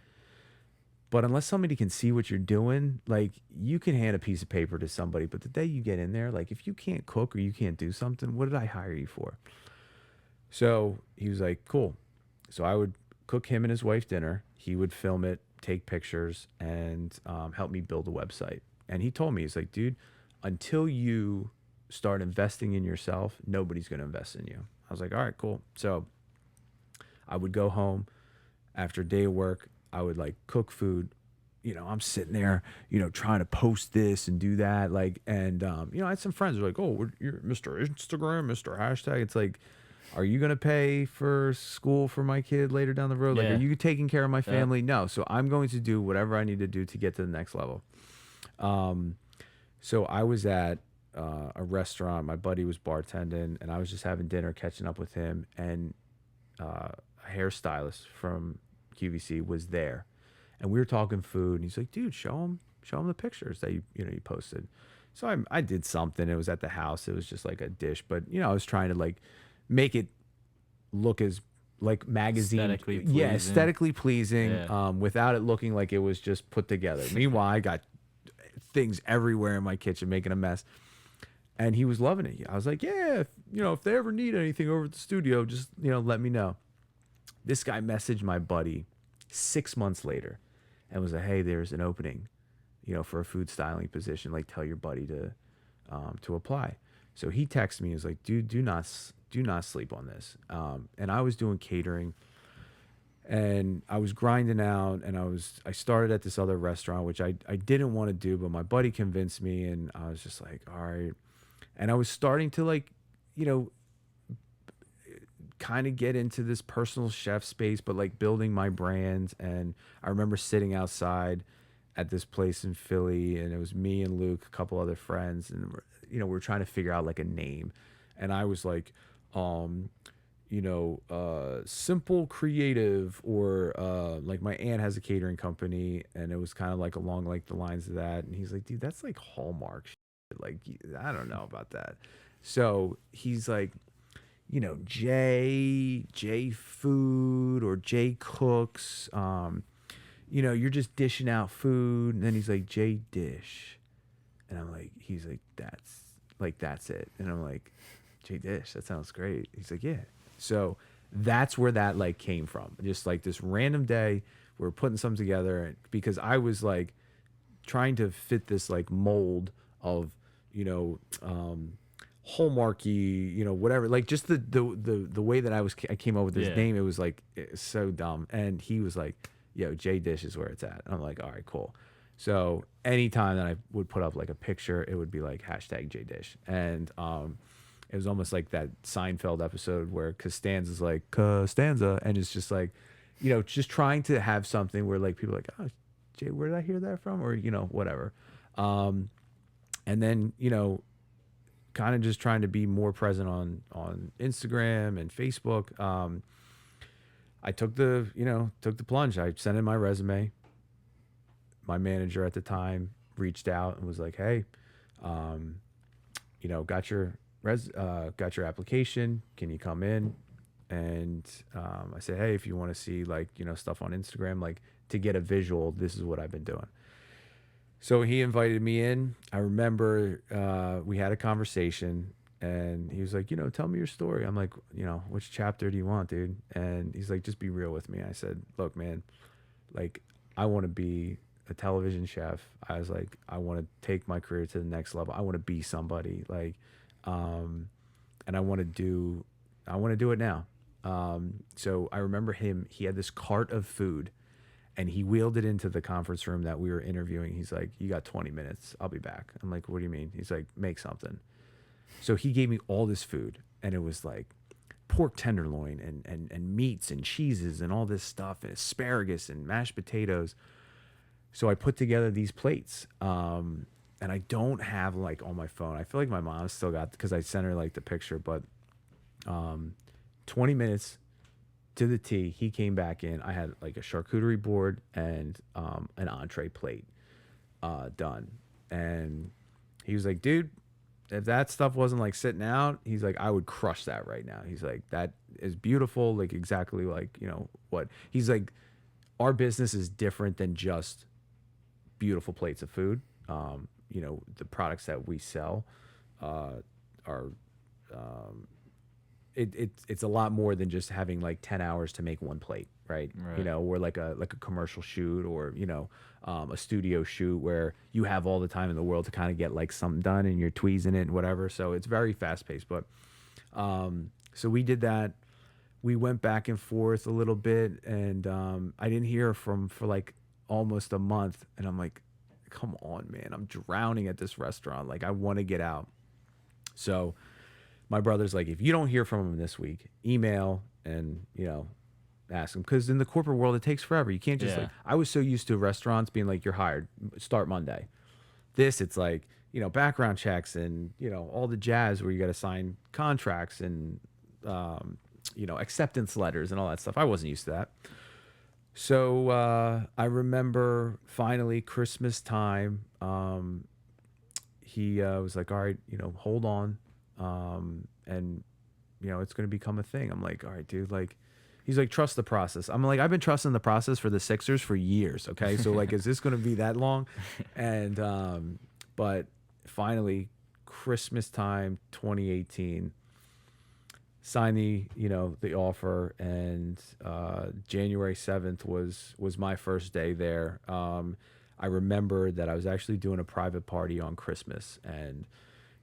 But unless somebody can see what you're doing, like you can hand a piece of paper to somebody, but the day you get in there, like if you can't cook or you can't do something, what did I hire you for? So he was like, cool. So I would cook him and his wife dinner. He would film it, take pictures, and help me build a website. And he told me, he's like, dude, until you start investing in yourself, nobody's going to invest in you. I was like, all right, cool. So I would go home after a day of work. I would like cook food. You know, I'm sitting there, you know, trying to post this and do that. Like, and, you know, I had some friends who were like, oh, you're Mr. Instagram, Mr. Hashtag. It's like, are you going to pay for school for my kid later down the road? Like, Yeah. are you taking care of my family? No. So I'm going to do whatever I need to do to get to the next level. So I was at a restaurant. My buddy was bartending, and I was just having dinner, catching up with him. And a hairstylist from QVC was there, and we were talking food. And he's like, "Dude, show him the pictures that you posted." So I did something. It was at the house. It was just like a dish, but you know, I was trying to like make it look as like magazine, Aesthetically yeah, pleasing. aesthetically pleasing, Yeah. Without it looking like it was just put together. Meanwhile, I got things everywhere in my kitchen, making a mess. And he was loving it. I was like, yeah, if they ever need anything over at the studio, just, let me know. This guy messaged my buddy 6 months later and was like, hey, there's an opening, for a food styling position. Like, tell your buddy to apply. So he texted me. He was like, dude, do not sleep on this. And I was doing catering, and I was grinding out, and I started at this other restaurant, which I didn't want to do, but my buddy convinced me, and I was just like, all right. And I was starting to like, kind of get into this personal chef space, but like building my brand. And I remember sitting outside at this place in Philly, and it was me and Luke, a couple other friends, and we were trying to figure out like a name. And I was like, Simple Creative, or like my aunt has a catering company, and it was kind of like along like the lines of that. And he's like, dude, that's like Hallmark shit. Like, I don't know about that. So he's like, J Food or J Cooks, you're just dishing out food. And then he's like, J Dish. And I'm like, he's like, that's it. And I'm like, J Dish, that sounds great. He's like, yeah. So that's where that like came from. Just like this random day, we were putting something together, because I was like trying to fit this like mold of, Hallmarky, whatever, like just the way that I came up with this name. It was like so dumb. And he was like, yo, J Dish is where it's at. And I'm like, all right, cool. So anytime that I would put up like a picture, it would be like hashtag J Dish. And it was almost like that Seinfeld episode where Costanza's like, Costanza. And it's just like, just trying to have something where like people are like, oh, Jay, where did I hear that from? Or, whatever. And then, kind of just trying to be more present on Instagram and Facebook. I took the plunge. I sent in my resume. My manager at the time reached out and was like, hey, got your application. Can you come in? And I said, hey, if you want to see like, stuff on Instagram, like to get a visual, this is what I've been doing. So he invited me in. I remember we had a conversation, and he was like, tell me your story. I'm like, which chapter do you want, dude? And he's like, just be real with me. I said, look, man, like I want to be a television chef. I was like, I want to take my career to the next level. I want to be somebody, like, and I want to do it now. So I remember he had this cart of food, and he wheeled it into the conference room that we were interviewing. He's like, you got 20 minutes. I'll be back. I'm like, what do you mean? He's like, make something. So he gave me all this food, and it was like pork tenderloin and meats and cheeses and all this stuff, and asparagus and mashed potatoes. So I put together these plates. And I don't have like on my phone. I feel like my mom still got, because I sent her like the picture, but 20 minutes to the T, he came back in. I had like a charcuterie board and an entree plate done. And he was like, dude, if that stuff wasn't like sitting out, he's like, I would crush that right now. He's like, that is beautiful. Like exactly like, what he's like, our business is different than just beautiful plates of food. You know, the products that we sell are it's a lot more than just having like 10 hours to make one plate, right? You know, or like a commercial shoot, or you know, a studio shoot where you have all the time in the world to kind of get like something done and you're tweezing it and whatever. So it's very fast paced. But so we did that. We went back and forth a little bit, and I didn't hear for like almost a month, and I'm like, come on, man, I'm drowning at this restaurant. Like, I want to get out. So my brother's like, if you don't hear from him this week, email and, you know, ask him. Because in the corporate world, it takes forever. You can't just like, I was so used to restaurants being like, you're hired, start Monday. This, it's like, you know, background checks and, you know, all the jazz where you got to sign contracts and, you know, acceptance letters and all that stuff. I wasn't used to that. So I remember finally Christmas time, he was like, all right, you know, hold on. And you know, it's going to become a thing. I'm like, all right, dude, like, he's like, trust the process. I'm like, I've been trusting the process for the Sixers for years. Okay. So like, is this going to be that long? And, but finally Christmas time, 2018, signed the, you know, the offer, and, January 7th was my first day there. I remember that I was actually doing a private party on Christmas, and,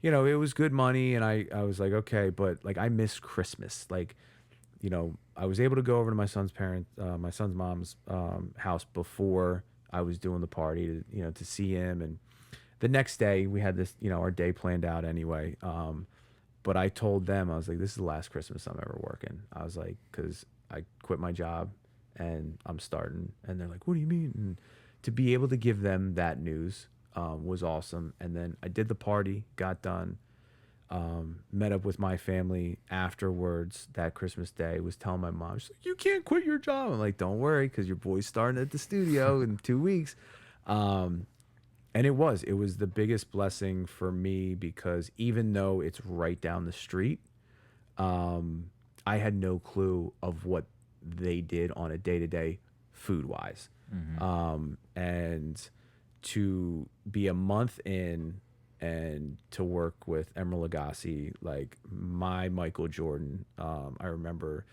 you know, it was good money, and I was like, okay, but like, I miss Christmas. Like, you know, I was able to go over to my son's mom's house before I was doing the party to, you know, to see him. And the next day we had this, you know, our day planned out anyway. But I told them, I was like, this is the last Christmas I'm ever working. I was like, cause I quit my job and I'm starting. And they're like, what do you mean? And to be able to give them that news, was awesome. And then I did the party, got done, met up with my family afterwards that Christmas day, was telling my mom, she's like, you can't quit your job. I'm like, don't worry, because your boy's starting at the studio in 2 weeks. And it was the biggest blessing for me, because even though it's right down the street, I had no clue of what they did on a day-to-day food wise. And to be a month in and to work with Emeril Lagasse, like my Michael Jordan. I remember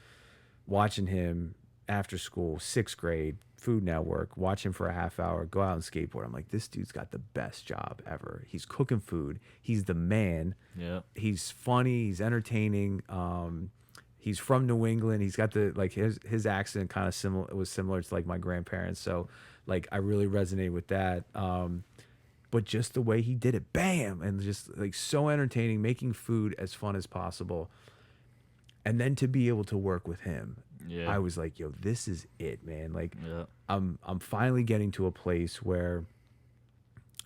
watching him after school, 6th grade, Food Network, watch him for a half hour, go out and skateboard. I'm like, this dude's got the best job ever. He's cooking food. He's the man. Yeah. He's funny. He's entertaining. He's from New England. He's got the, like, his accent kind of similar. It was similar to like my grandparents. So like, I really resonated with that. But just the way he did it, bam, and just like so entertaining, making food as fun as possible. And then to be able to work with him, I was like, yo, this is it, man. Like, I'm finally getting to a place where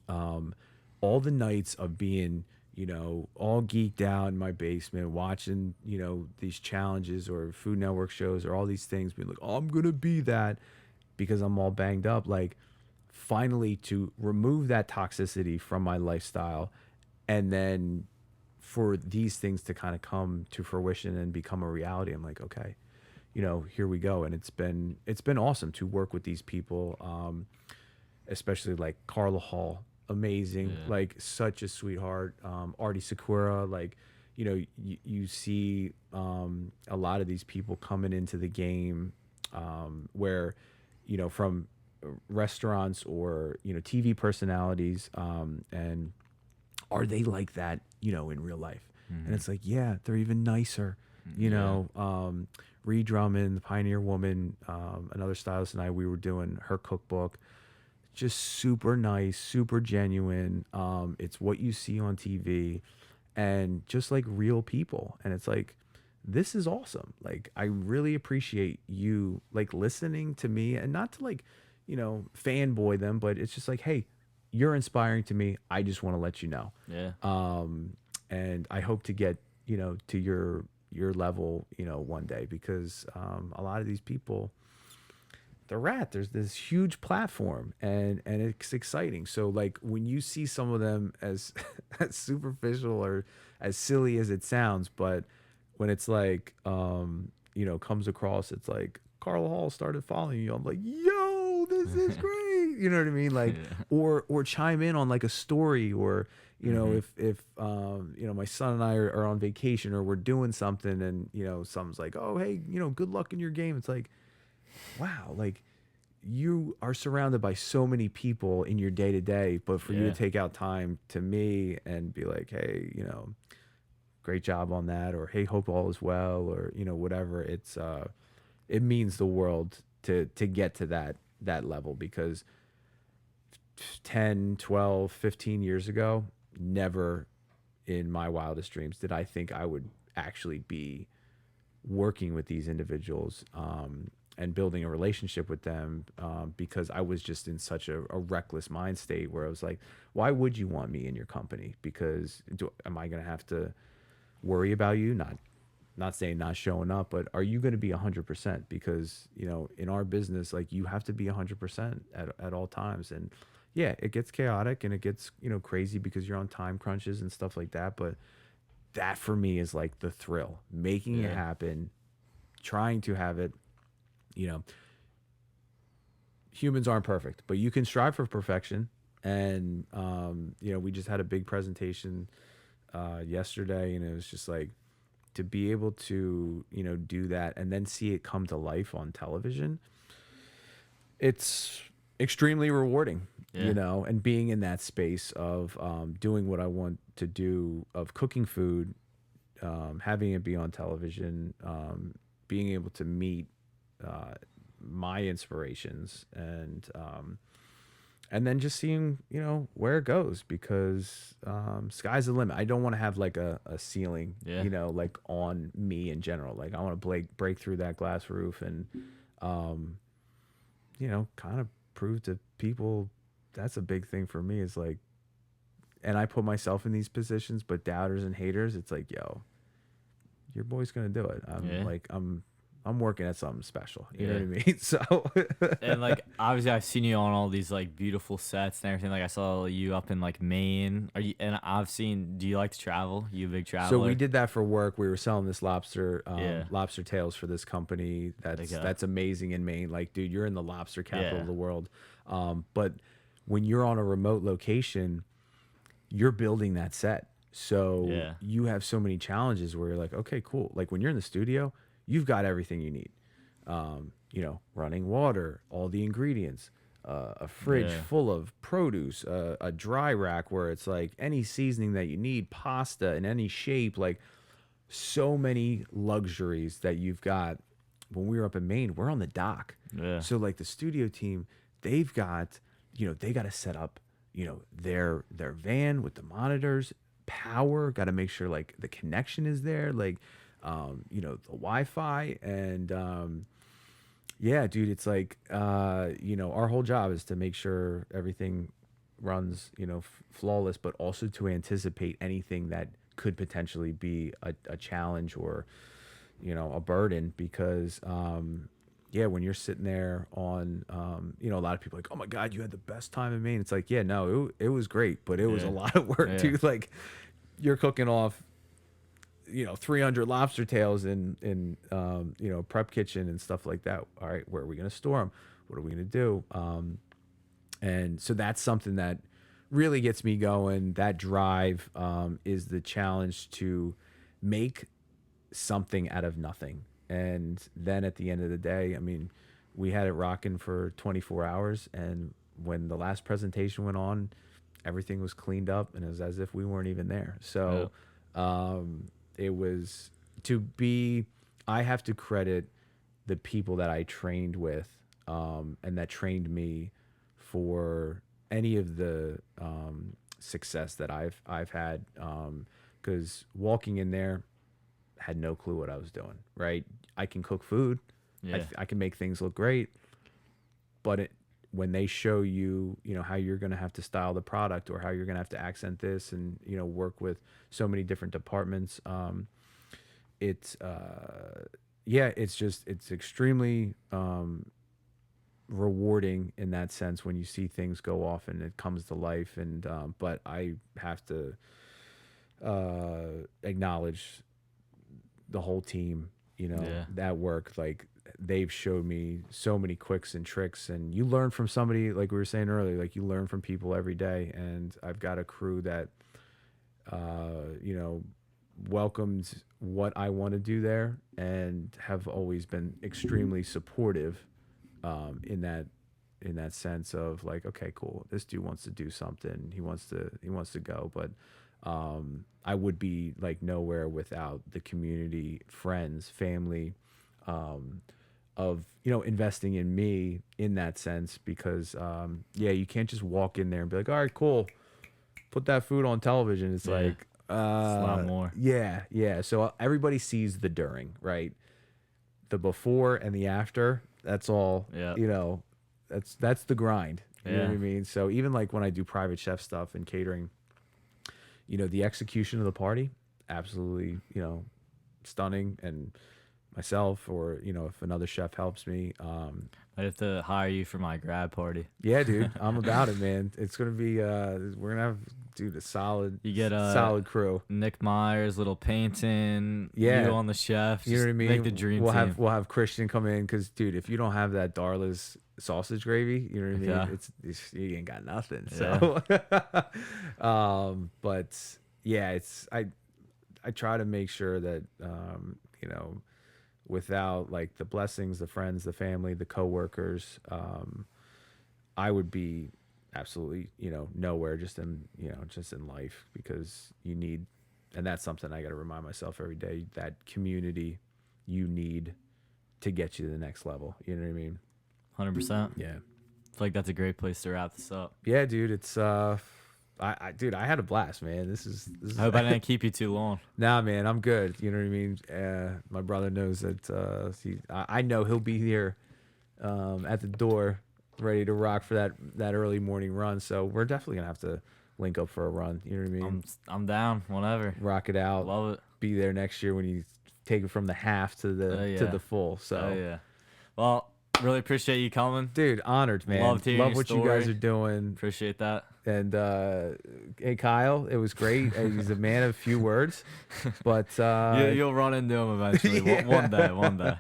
all the nights of being, you know, all geeked out in my basement, watching, you know, these challenges or Food Network shows or all these things, being like, oh, I'm going to be that because I'm all banged up. Like, finally to remove that toxicity from my lifestyle, and then for these things to kind of come to fruition and become a reality. I'm like, okay, you know, here we go. And it's been awesome to work with these people, especially like Carla Hall, amazing, like such a sweetheart. Artie Sakura, like, you know, you see a lot of these people coming into the game where, you know, from restaurants or, you know, TV personalities, and are they like that, you know, in real life? And it's like, yeah, they're even nicer, you know. Ree Drummond, the Pioneer Woman, another stylist, and we were doing her cookbook. Just super nice, super genuine. It's what you see on TV, and just like real people. And it's like, this is awesome. Like, I really appreciate you like listening to me, and not to like, you know, fanboy them, but it's just like, hey, you're inspiring to me. I just want to let you know. Yeah. And I hope to get, you know, to your level, you know, one day, because a lot of these people, there's this huge platform, and it's exciting. So like, when you see some of them as as superficial or as silly as it sounds, but when it's like, you know, comes across, it's like Carl Hall started following you. I'm like, yo, this is great. You know what I mean? Like, or chime in on like a story, or you know, if you know, my son and I are on vacation, or we're doing something, and you know, someone's like, oh hey, you know, good luck in your game. It's like, wow, like you are surrounded by so many people in your day to day, but for you to take out time to me and be like, hey, you know, great job on that, or hey, hope all is well, or you know, whatever. It's it means the world to get to that level, because 10, 12, 15 years ago, never in my wildest dreams did I think I would actually be working with these individuals and building a relationship with them, because I was just in such a reckless mind state where I was like, why would you want me in your company? Because am I going to have to worry about you? Not saying not showing up, but are you going to be 100%? Because, you know, in our business, like you have to be 100% at all times. And yeah, it gets chaotic and it gets, you know, crazy because you're on time crunches and stuff like that. But that for me is like the thrill, making it happen, trying to have it, you know, humans aren't perfect, but you can strive for perfection. And, you know, we just had a big presentation yesterday, and it was just like, to be able to, you know, do that and then see it come to life on television, it's extremely rewarding, you know, and being in that space of doing what I want to do, of cooking food, having it be on television, being able to meet my inspirations, and then just seeing, you know, where it goes, because sky's the limit. I don't want to have like a ceiling, you know, like on me in general. Like I want to break through that glass roof and, you know, kind of prove to people. That's a big thing for me, is like, and I put myself in these positions, but doubters and haters, it's like, yo, your boy's going to do it. I'm working at something special. You know what I mean? So, and like, obviously I've seen you on all these like beautiful sets and everything. Like I saw you up in like Maine. And I've seen, do you like to travel? You a big traveler? so we did that for work. We were selling this lobster tails for this company. That's amazing in Maine. Like, dude, you're in the lobster capital of the world. But when you're on a remote location, you're building that set. So you have so many challenges where you're like, okay, cool. Like when you're in the studio, you've got everything you need. You know, running water, all the ingredients, a fridge full of produce, a dry rack where it's like any seasoning that you need, pasta in any shape, like so many luxuries that you've got. When we were up in Maine, we're on the dock. So like the studio team, they've got, you know, they got to set up, you know, their van with the monitors, power, got to make sure like the connection is there, like, you know, the Wi-Fi, and yeah, dude, it's like, you know, our whole job is to make sure everything runs, you know, flawless, but also to anticipate anything that could potentially be a challenge or, you know, a burden, because yeah, when you're sitting there on, you know, a lot of people are like, oh my God, you had the best time in Maine. It's like, yeah, no, it was great, but it was a lot of work, dude. Like you're cooking off, you know, 300 lobster tails in you know, prep kitchen and stuff like that. All right, where are we going to store them? What are we going to do? And so that's something that really gets me going. That drive is the challenge to make something out of nothing. And then at the end of the day, I mean, we had it rocking for 24 hours. And when the last presentation went on, everything was cleaned up and it was as if we weren't even there. So, it was I have to credit the people that I trained with, and that trained me for any of the success that I've had. Because walking in there, had no clue what I was doing. Right, I can cook food, I can make things look great, but when they show you, you know, how you're going to have to style the product or how you're going to have to accent this and, you know, work with so many different departments, it's extremely rewarding in that sense when you see things go off and it comes to life. And but I have to acknowledge the whole team, you know, that work. Like they've showed me so many quicks and tricks, and you learn from somebody, like we were saying earlier, like you learn from people every day. And I've got a crew that, you know, welcomed what I want to do there and have always been extremely supportive, in that sense of like, okay, cool, this dude wants to do something, he wants to go, but I would be like nowhere without the community, friends, family, of, you know, investing in me in that sense, because yeah, you can't just walk in there and be like, all right, cool, put that food on television. It's like it's a lot more. yeah. So everybody sees the during, right? The before and the after. That's all. Yeah. You know, that's the grind. You know what I Yeah. mean? So even like when I do private chef stuff and catering, you know, the execution of the party, absolutely, you know, stunning. And myself, or, you know, if another chef helps me, I have to hire you for my grad party. yeah, dude, I'm about it, man. It's gonna be we're gonna have, dude, a solid, You get a solid crew. Nick Myers, little painting. Yeah. You on the chef. You know just what I mean? Make the dream we'll team. have Christian come in, because, dude, if you don't have that Darla's sausage gravy, you know what I mean? Yeah. It's you ain't got nothing. So, but yeah, it's I try to make sure that you know, without like the blessings, the friends, the family, the coworkers, I would be absolutely, you know, nowhere, just in, you know, just in life, because you need, and that's something I got to remind myself every day, that community you need to get you to the next level. You know what I mean? 100%. Yeah. I feel like that's a great place to wrap this up. Yeah, dude, it's dude, I had a blast, man. This is I hope I didn't keep you too long. Nah, man, I'm good. You know what I mean? My brother knows that I know he'll be here at the door, ready to rock for that early morning run. So we're definitely gonna have to link up for a run. You know what I mean? I'm down. Whenever. Rock it out. Love it. Be there next year when you take it from the half to the to the full. So Oh yeah. Well, really appreciate you coming. dude, honored, man. Loved hearing Love your what you guys story. are doing. Appreciate that. And hey, Kyle, it was great. He's a man of few words, but You'll run into him eventually. Yeah. One day.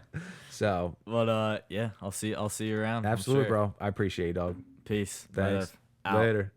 so But yeah, I'll see you around. I'm absolutely, sure. bro. I appreciate you, dog. Peace. Thanks. Out. Later.